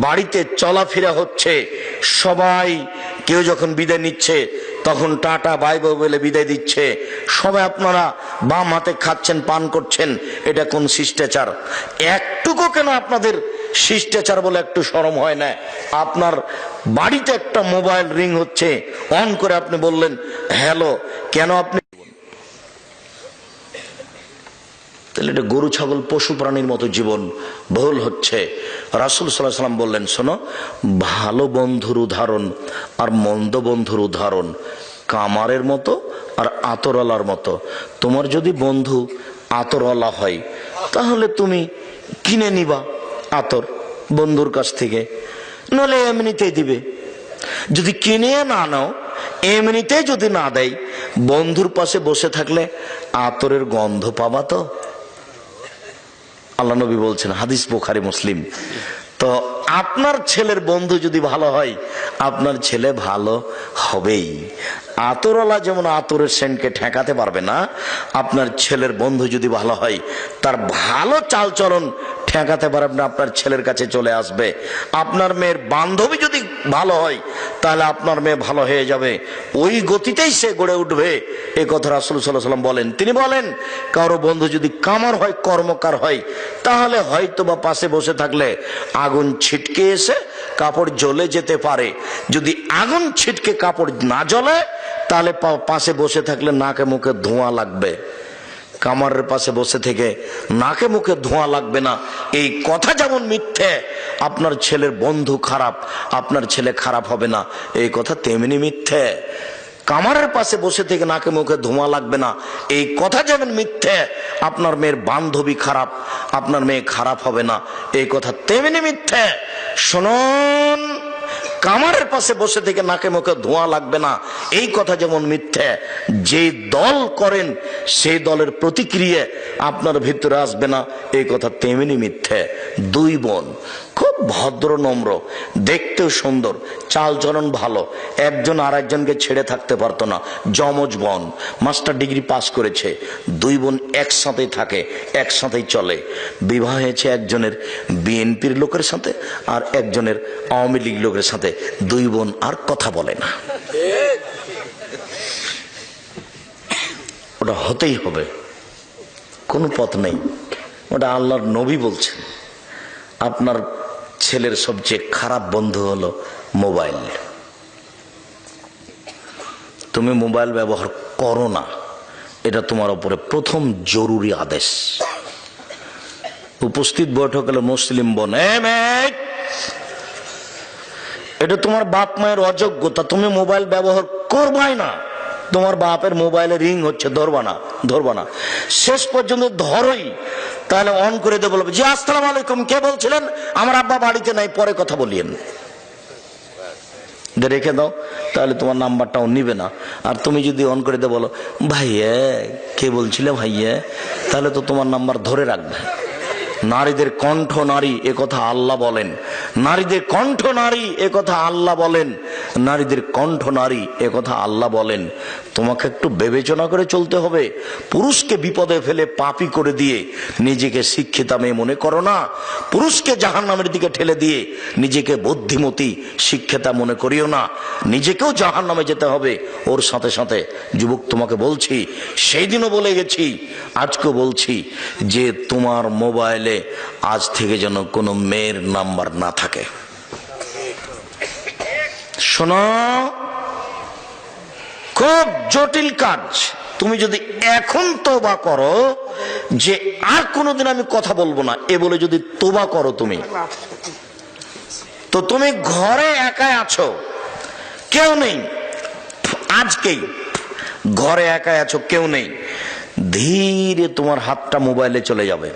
বাড়িতে চলাফেরা হচ্ছে, সবাই কেউ যখন বিদায় নিচ্ছে তখন টাটা বাই বাই বলে বিদায় দিচ্ছে, সবাই আপনারা বাম হাতে খাচ্ছেন, পান করছেন, এটা কোন শিষ্টাচার? একটুকু কেন আপনাদের শিষ্টাচার বলে একটু শরম হয় না? আপনার বাড়িতে একটা মোবাইল রিং হচ্ছে, অন করে আপনি বললেন হ্যালো, কেন আপনি? তাহলে এটা গরু ছাগল পশু প্রাণীর মতো জীবন ভুল হচ্ছে। রাসূল সাল্লাল্লাহু আলাইহি ওয়াসাল্লাম বললেন, শোনো, ভালো বন্ধুর উদাহরণ আর মন্দ বন্ধুর উদাহরণ কামারের মতো আর আতরওয়ালার মতো। তোমার যদি বন্ধু আতরওয়ালা হয় তাহলে তুমি কিনে নিবা আতর বন্ধুর কাছ থেকে, নলে এমনিতেই দিবে। যদি কিনে না নাও, এমনিতেই যদি না দেয়, বন্ধুর পাশে বসে থাকলে আতরের গন্ধ পাবা তো। আল্লাহ নবী বলছেন, হাদিস বুখারী মুসলিম। তো আপনার ছেলের বন্ধু যদি ভালো হয়, আপনার ছেলে ভালো হবেই। আতরওয়ালা যেমন আতরের সেন্টকে ঠেকাতে পারবে না, আপনার ছেলের বন্ধু যদি ভালো হয়, তার ভালো চালচলন ঠেকাতে পারবে না, আপনার ছেলের কাছে চলে আসবে। আপনার মেয়ের বান্ধবী যদি ভালো হয়, তাহলে আপনার মেয়ে ভালো হয়ে যাবে, ওই গতিতেই সে গড়ে উঠবে। এই কথা রাসূল সাল্লাল্লাহু আলাইহি ওয়াসাল্লাম বলেন। তিনি বলেন, কারো বন্ধু যদি কামার হয়, কর্মকার হয়, তাহলে হয়তো বা পাশে বসে থাকলে আগুন ছিটকে এসে কাপড় জ্বলে যেতে পারে। যদি আগুন ছিটকে কাপড় না জ্বলে, তাহলে পাশে বসে থাকলে নাকে মুখে ধোঁয়া লাগবে। কামারের পাশে বসে থেকে নাকে মুখে ধোঁয়া লাগবে না, এই কথা যেমন মিথ্যে, আপনার ছেলের বন্ধু খারাপ, আপনার ছেলে খারাপ হবে না, এই কথা তেমনি মিথ্যে। কামারের পাশে বসে থেকে নাকে মুখে ধোঁয়া লাগবে না, এই কথা যেমন মিথ্যে। আপনার মেয়ের বান্ধবী খারাপ, আপনার মেয়ে খারাপ হবে না, এই কথা তেমনি মিথ্যে। শুনুন, কামারের পাশে বসে থেকে নাকে মুখে ধোঁয়া লাগবে না, এই কথা যেমন মিথ্যে। যে দল করেন সেই দলের প্রতিক্রিয়া আপনার ভিতরে আসবে না, এই কথা তেমনি মিথ্যে। 2 বোন খুব ভদ্র নম্র, দেখতেও সুন্দর, চালচলন ভালো, একজন আর একজনকে ছেড়ে থাকতে পারতো না। যমজ বোন, মাস্টার ডিগ্রি পাস করেছে, 2 বোন একসাথেই থাকে, একসাথেই চলে। বিবাহ হয়েছে একজনের বিএনপির লোকের সাথে আর একজনের আওয়ামী লীগ লোকের সাথে। 2 বোন আর কথা বলে না। ওটা হতেই হবে, কোনো পথ নেই। ওটা আল্লাহর নবী বলছেন। আপনার ছেলের সবচেয়ে খারাপ বন্ধু হলো মোবাইল। তুমি মোবাইল ব্যবহার করো না, এটা তোমার উপরে প্রথম জরুরি আদেশ। উপস্থিত বৈঠক হলো মুসলিম বোন, এটা তোমার বাপ মায়ের অযোগ্যতা, তুমি মোবাইল ব্যবহার করবাই না। তোমার বাপের মোবাইলে রিং হচ্ছে, ধরবা না, ধরবা না, শেষ পর্যন্ত ধরোই, তাহলে অন করে দিয়ে বলবে, জি আসসালামু আলাইকুম, কে বলছিলেন? আমার আব্বা বাড়িতে নাই, পরে কথা বলিয়েন, রেখে দাও, তাহলে তোমার নাম্বারটাও নিবে না। আর তুমি যদি অন করে দিয়ে বলো, ভাইয়া কে বলছিলে ভাইয়া, তাহলে তো তোমার নাম্বার ধরে রাখবে। নারীদের কণ্ঠ নারী, এ কথা আল্লাহ বলেন। নারীদের কণ্ঠ নারী, এ কথা আল্লাহ বলেন। নারীদের কণ্ঠ নারী, এ কথা আল্লাহ বলেন। তোমাকে একটু বিবেচনা করে চলতে হবে। পুরুষকে বিপদে ফেলে পাপী করে দিয়ে নিজেকে শিক্ষিতা মেয়ে মনে করো না। পুরুষকে জাহান্নামের দিকে ঠেলে দিয়ে নিজেকে বুদ্ধিমতী শিক্ষিতা মনে করিও না। নিজেকেও জাহান্নামে যেতে হবে ওর সাথে সাথে। যুবক, তোমাকে বলছি, সেই দিনও বলে গেছি, আজকেও বলছি, যে তোমার মোবাইলে আজ থেকে যেন কোনো মেয়ের নাম্বার না থাকে। শোনো, খুব জটিল কাজ। তুমি যদি এখন তওবা করো যে আর কোনোদিন আমি কথা বলবো না, এ বলে যদি তওবা করো তুমি, তো তুমি ঘরে একাই আছো, কেউ নেই, আজকেই ঘরে একাই আছো, কেউ নেই, ধীরে তোমার হাতটা মোবাইলে চলে যাবে।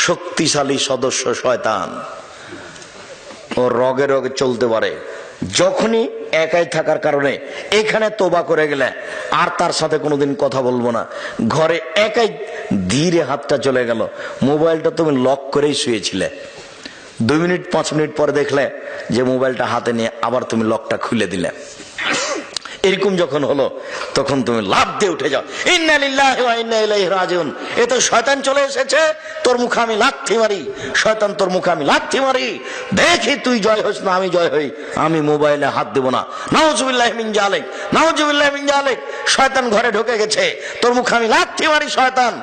শক্তিশালী সদস্য শয়তান, ও রগে রগে চলতে পারে। যখনই একাই থাকার কারণে এখানে তোবা করে গেলে আর তার সাথে কোনোদিন কথা বলবো না, ঘরে একাই ধীরে হাতটা চলে গেল, মোবাইলটা তুমি লক করেই শুয়েছিলে, 2 মিনিট 5 মিনিট পরে দেখলে যে মোবাইলটা হাতে নিয়ে আবার তুমি লকটা খুলে দিলে। এরকম যখন হলো তখন তুমি লাফ দিয়ে উঠে যাও, ইন্না লিল্লাহি ওয়া ইন্না ইলাইহি রাজিউন। এ তো শয়তান চলে এসেছে, তোর মুখে আমি লাথি মারি, শয়তান তোর মুখে আমি লাথি মারি, দেখি তুই জয় হোস না আমি জয় হই, আমি মোবাইলে হাত দেব না। নাউজুবিল্লাহি মিন জালিক, নাউজুবিল্লাহি মিন জালিক। শয়তান ঘরে ঢুকে গেছে, তোর মুখে আমি লাথি মারি শয়তান,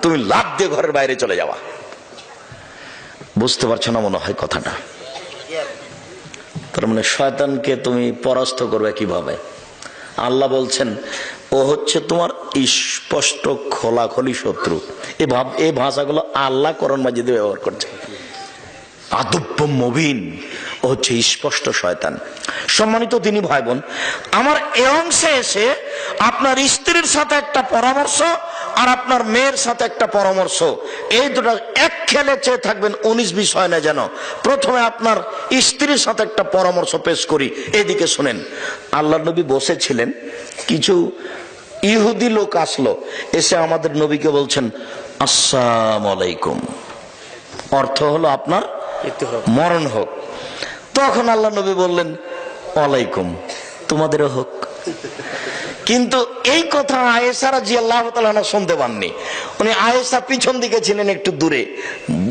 তুমি লাফ দিয়ে ঘরের বাইরে চলে যাওয়া। বুঝতে পারছো না মনে হয় কথাটা? তার মানে শয়তানকে তুমি পরাস্ত করবে কিভাবে? আল্লাহ বলছেন ও হচ্ছে তোমার স্পষ্ট খোলাখলি শত্রু। এই ভাষাগুলো আল্লাহ কোরআন মাজিদে ব্যবহার করছে। আদুব্য মুবিন, ও হচ্ছে স্পষ্ট শয়তান। সম্মানিত দিনী ভাই বোন, আমার এই অংশে এসে আপনার স্ত্রীর সাথে একটা পরামর্শ আর আপনার মেয়ের সাথে একটা পরামর্শ, এই দুটো এক খেলে চেয়ে থাকবেন 19-20 হয় না যেন। প্রথমে আপনার স্ত্রীর সাথে একটা পরামর্শ পেশ করি, এদিকে শুনেন। আল্লাহ নবী বসেছিলেন, কিছু ইহুদি লোক আসলো, এসে আমাদের নবীকে বলছেন আসসালামু আলাইকুম, অর্থ হলো আপনার মরণ হোক। তখন আল্লাহ নবী বললেন ওয়ালাইকুম, তোমাদেরও হোক। কিন্তু এই কথা আয়েশা রাদিয়াল্লাহু তাআলা শুনতে পাননি। উনি আয়েশা পিছন দিকে ছিলেন একটু দূরে,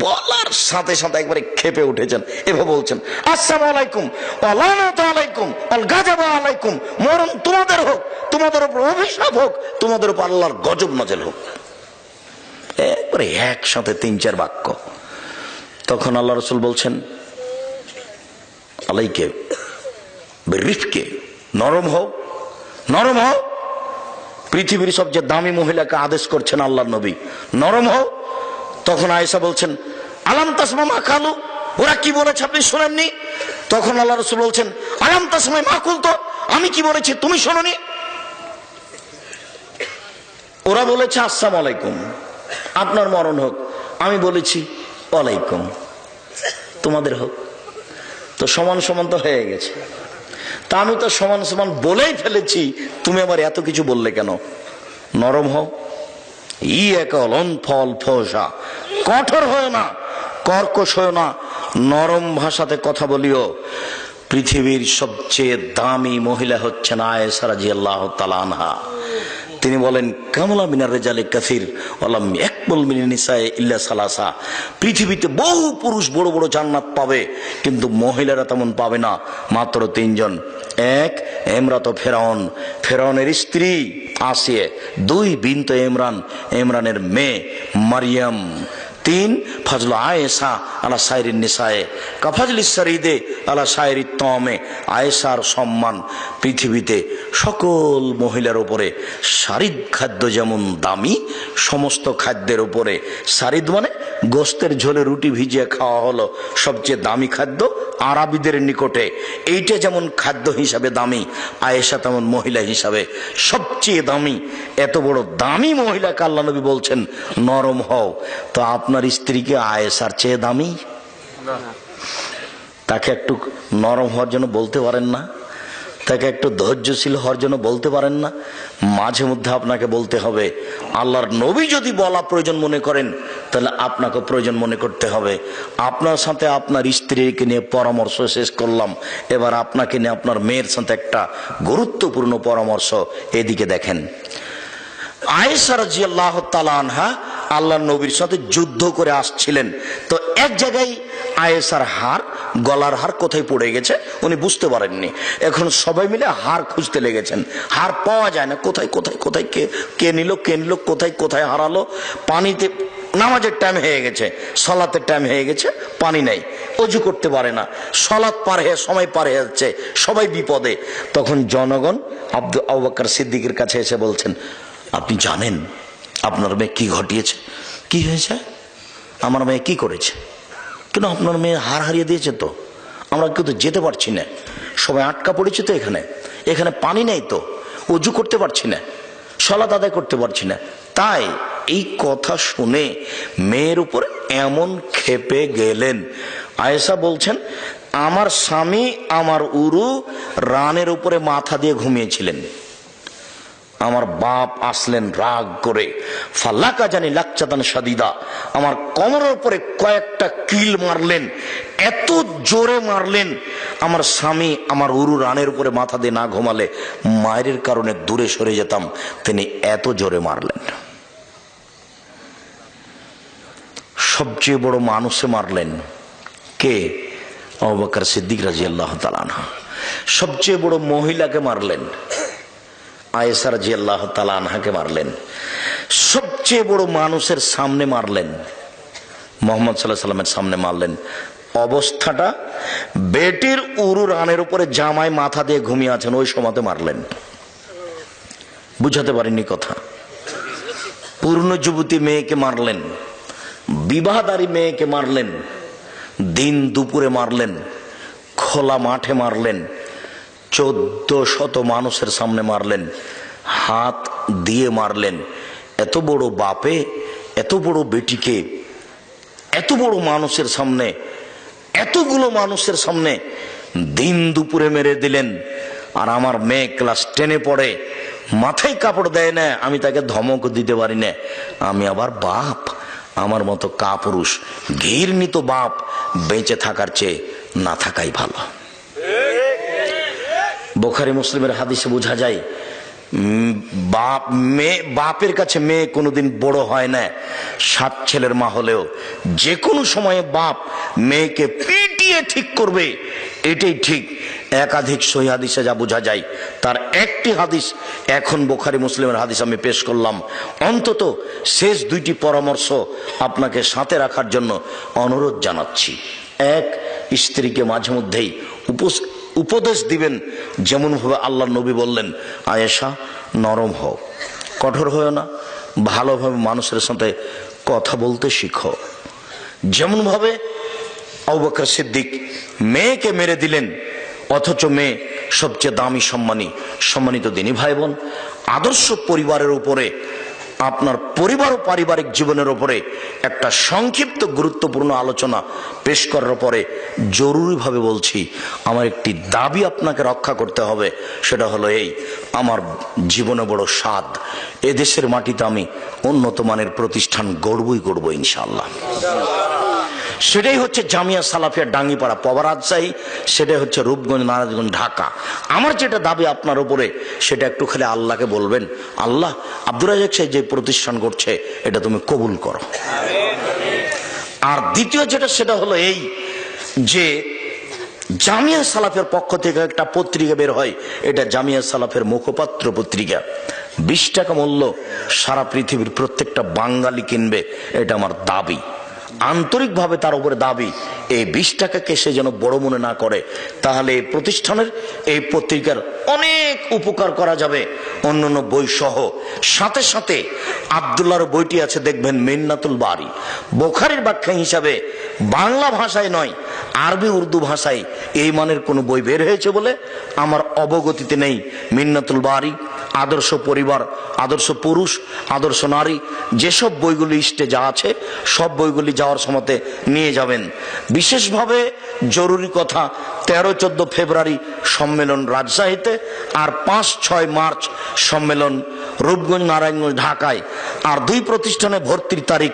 বলার সাথে সাথে একবারে ক্ষেপে উঠেছেন, এভাবে বলছেন আসসালামু আলাইকুম ওয়া লানাতু আলাইকুম ওয়াল গাযাবু আলাইকুম, মরণ তোমাদের হোক, তোমাদের উপর অভিশাপ হোক, তোমাদের উপর আল্লাহর গজব নাযিল হোক। একবারে একসাথে 3-4 বাক্য। তখন আল্লাহ রাসূল বলছেন আলাইকে বিরিফকে, নরম হও, নরম হও। পৃথিবীর সবচেয়ে দামি মহিলাকে আদেশ করছেন আল্লাহর নবী, নরম হও। তখন আয়েশা বলছেন আলাম তাসমা মা কালু, ওরা কি বলেছে আপনি শুনেননি? তখন আল্লাহ রাসূল বলছেন আলাম তাসমা মা কুল, তো আমি কি বলেছি তুমি শোনোনি? ওরা বলেছে আসসালামু আলাইকুম, আপনার মরণ হোক, আমি বলেছি ওয়ালাইকুম, তোমাদের হোক। তো সমান সমান তো হয়ে গেছে। তা আমি তো সমান সমান বলেই ফেলেছি, তুমি আবার এত কিছু বললে কেন? নরম হও, ফল ফসা, কঠোর হয় না, কর্কশ হয় না, নরম ভাষাতে কথা বলিও। পৃথিবীর সবচেয়ে দামি মহিলা হচ্ছেন আয়েশা রাদিয়াল্লাহু তাআলা আনহা। তিনি বলেন কামলা মিনার রিজালি কাসির ওয়ালাম ইয়াকবুল মিনান নিসাই ইল্লা সালাসা। পৃথিবীতে বহু পুরুষ বড় বড় জান্নাত পাবে, কিন্তু মহিলারা তেমন পাবে না, মাত্র 3 জন। 1 ইমরাত ফেরাউন, ফেরাউনের স্ত্রী আসিয়া। 2 বিনতে ইমরান, ইমরানের মেয়ে মারিয়াম। 3 ফজল আয়েশা আলা সাইরিন নিসায়ে কাফাজলি শরীদে আলা সাইরি তমে। আয়েশার সম্মান পৃথিবীতে সকল মহিলার উপরে। সারিদ খাদ্য যেমন দামি, সমস্ত খাদ্যের উপরে সারিদ মানে গোস্তের ঝোলে রুটি ভিজিয়ে খাওয়া হলো সবচেয়ে দামি খাদ্য আরবিদের নিকটে। এইটা যেমন খাদ্য হিসাবে দামি, আয়েশা তেমন মহিলা হিসাবে সবচেয়ে দামি। এত বড় দামি মহিলাকে আল্লাহ নবী বলছেন নরম হও। তো আপনার স্ত্রীকে আয়েশার চেয়ে দামি? তাকে একটু নরম হওয়ার জন্য বলতে পারেন না? তাকে একটু ধৈর্যশীল হওয়ার জন্য বলতে পারেন না? মাঝে মধ্যে আপনাকে বলতে হবে। আল্লাহর নবী যদি বলা প্রয়োজন মনে করেন, তাহলে আপনাকে প্রয়োজন মনে করতে হবে। আপনার সাথে আপনার স্ত্রীকে নিয়ে পরামর্শ শেষ করলাম, এবার আপনাকে নিয়ে আপনার মেয়ের সাথে একটা গুরুত্বপূর্ণ পরামর্শ। এদিকে দেখেন, আয়েশা রাদিয়াল্লাহু তাআলা আনহা আল্লাহর নবীর সাথে যুদ্ধ করে আসছিলেন। তো এক জায়গায় আয়েশার হার, গলার হার কোথায় পড়ে গেছে উনি বুঝতে পারেননি। এখন সবাই মিলে হার খুঁজতে লেগেছেন, হার পাওয়া যায় না। কোথায় কোথায় কোথায় কে নিল, কোথায় কোথায় হারালো। পানিতে নামাজের টাইম হয়ে গেছে, সালাতের টাইম হয়ে গেছে, পানি নাই, অজু করতে পারে না, সালাত পার হয়ে সময় পার হয়ে যাচ্ছে, সবাই বিপদে। তখন জনগণ আবু বকর সিদ্দিকের কাছে এসে বলছেন আপনি জানেন আপনার মেয়ে কি ঘটিয়েছে? কি হয়েছে? আমার মেয়ে কি করেছে? কেন আপনার মেয়ে হার হারিয়ে দিয়েছে, তো আমরা কেউ তো যেতে পারছি না, সবাই আটকা পড়েছে, তো এখানে পানি নেই, তো অজু করতে পারছি না, সালাত আদায় করতে পারছি না, তাই এই কথা শুনে মেয়ের উপর এমন ক্ষেপে গেলেন। আয়েশা বলছেন, আমার স্বামী আমার উরু রানের উপরে মাথা দিয়ে ঘুমিয়েছিলেন। আমার বাপ আসলেন রাগ করে, ফাল্লাকা জানি লাকচাদান শাদিদা, আমার কোমরের উপরে কয়েকটা কিল মারলেন, এত জোরে মারলেন আমার স্বামী আমার উরু রানের উপরে মাথা দিয়ে না ঘুমালে মায়ের কারণে দূরে সরে যেতাম, তিনি এত জোরে মারলেন। সবচেয়ে বড় মানুষে মারলেন কে? আবু বকর সিদ্দিক রাদিয়াল্লাহু তাআলা আনহু। সবচেয়ে বড় মহিলাকে মারলেন আয়েশা রাদিয়াল্লাহু তাআলা আনহাকে মারলেন। সবচেয়ে বড় মানুষের সামনে মারলেন, মুহাম্মদ সাল্লাল্লাহু আলাইহি সাল্লামের সামনে মারলেন। অবস্থাটা বেটির উরু রানের উপরে জামাই মাথা দিয়ে ঘুমিয়ে আছেন, ওই সময়তে মারলেন। বুঝাতে পারেননি কথা। পূর্ণ যুবতী মেয়েকে মারলেন, বিবাহদারী মেয়েকে মারলেন, দিন দুপুরে মারলেন, খোলা মাঠে মারলেন, 1400 মানুষের সামনে মারলেন, হাত দিয়ে মারলেন। এত বড় বাপে এত বড় বেটিকে এত বড় মানুষের সামনে, এতগুলো মানুষের সামনে দিন দুপুরে মেরে দিলেন। আর আমার মেয়ে ক্লাস 10-এ পড়ে, মাথায় কাপড় দেয় না, আমি তাকে ধমক দিতে পারি না। আমি আবার বাপ, আমার মতো কাপুরুষ ঘৃণিত বাপ বেঁচে থাকার চেয়ে না থাকাই ভালো। বুখারী মুসলিমের হাদিসে বোঝা যায়, বাপের কাছে মেয়ে কোনোদিন বড় হয় না। 7 ছেলের মা হলেও যে কোনো সময়ে বাপ মেয়েকে পিটিয়ে ঠিক করবে, এটাই ঠিক। একাধিক সহিহ হাদিসে যা বোঝা যায়, তার একটি হাদিস এখন বুখারী মুসলিমের হাদিস আমি পেশ করলাম। অন্তত শেষ 2টি পরামর্শ আপনাকে সাথে রাখার জন্য অনুরোধ জানাচ্ছি। এক, স্ত্রীকে মাঝে মধ্যেই উপদেশ দিবেন, যেমন ভাবে আল্লাহ নবী বললেন, আয়েশা নরম হও, কঠোর হও না, ভালোভাবে মানুষের সাথে কথা বলতে শিখো। যেমন ভাবে আবু বকর সিদ্দিক মেয়েকে মেরে দিলেন, অথচ মেয়ে সবচেয়ে দামি সম্মানিত দিনী ভাই বোন, আদর্শ পরিবারের উপরে, আপনার পরিবার ও পারিবারিক জীবনের উপরে একটা সংক্ষিপ্ত গুরুত্বপূর্ণ আলোচনা পেশ করার পরে জরুরিভাবে বলছি, আমার একটি দাবি আপনাকে রক্ষা করতে হবে। সেটা হলো এই, আমার জীবনে বড় স্বাদ, এদেশের মাটিতে আমি উন্নত মানের প্রতিষ্ঠান গড়বই ইনশাআল্লাহ। সেটাই হচ্ছে জামিয়া সালাফিয়া ডাঙ্গিপাড়া পবা রাজশাহী, সেটাই হচ্ছে রূপগঞ্জ নারায়ণগঞ্জ ঢাকা। আমার যেটা দাবি আপনার উপরে, সেটা একটু খালি আল্লাহকে বলবেন, আল্লাহ আব্দুর রাজ্জাক সাহেব যে প্রতিষ্ঠান করছে এটা তুমি কবুল করো। আর দ্বিতীয় যেটা, সেটা হলো এই যে জামিয়া সালাফের পক্ষ থেকে একটা পত্রিকা বের হয়, এটা জামিয়া সালাফের মুখপাত্র পত্রিকা, 20 টাকা মূল্য, সারা পৃথিবীর প্রত্যেকটা বাঙালি কিনবে, এটা আমার দাবি, আন্তরিকভাবে তার উপরে দাবি। এই 20 টাকাকে সে যেন বড় মনে না করে, তাহলে এই প্রতিষ্ঠানের, এই পত্রিকার অনেক উপকার করা যাবে, অন্যান্য বই সহ। সাথে সাথে আব্দুল্লাহর বইটি আছে, দেখবেন মিন্নাতুল বারি, বুখারীর ব্যাখ্যা হিসাবে বাংলা ভাষায় নয়, আরবি উর্দু ভাষায় এই মানের কোন বই বের হয়েছে বলে আমার অবগতিতে নেই। মিন্নাতুল বারি, আদর্শ পরিবার, আদর্শ পুরুষ, আদর্শ নারী, যেসব বইগুলি লিস্টে যা আছে সব বইগুলি যাওয়ার সময়তে নিয়ে যাবেন। বিশেষভাবে জরুরি কথা, 13-14 ফেব্রুয়ারি সম্মেলন রাজশাহীতে, আর 5-6 মার্চ সম্মেলন রূপগঞ্জ নারায়ণগঞ্জ ঢাকায়। আর 2 প্রতিষ্ঠানে ভর্তির তারিখ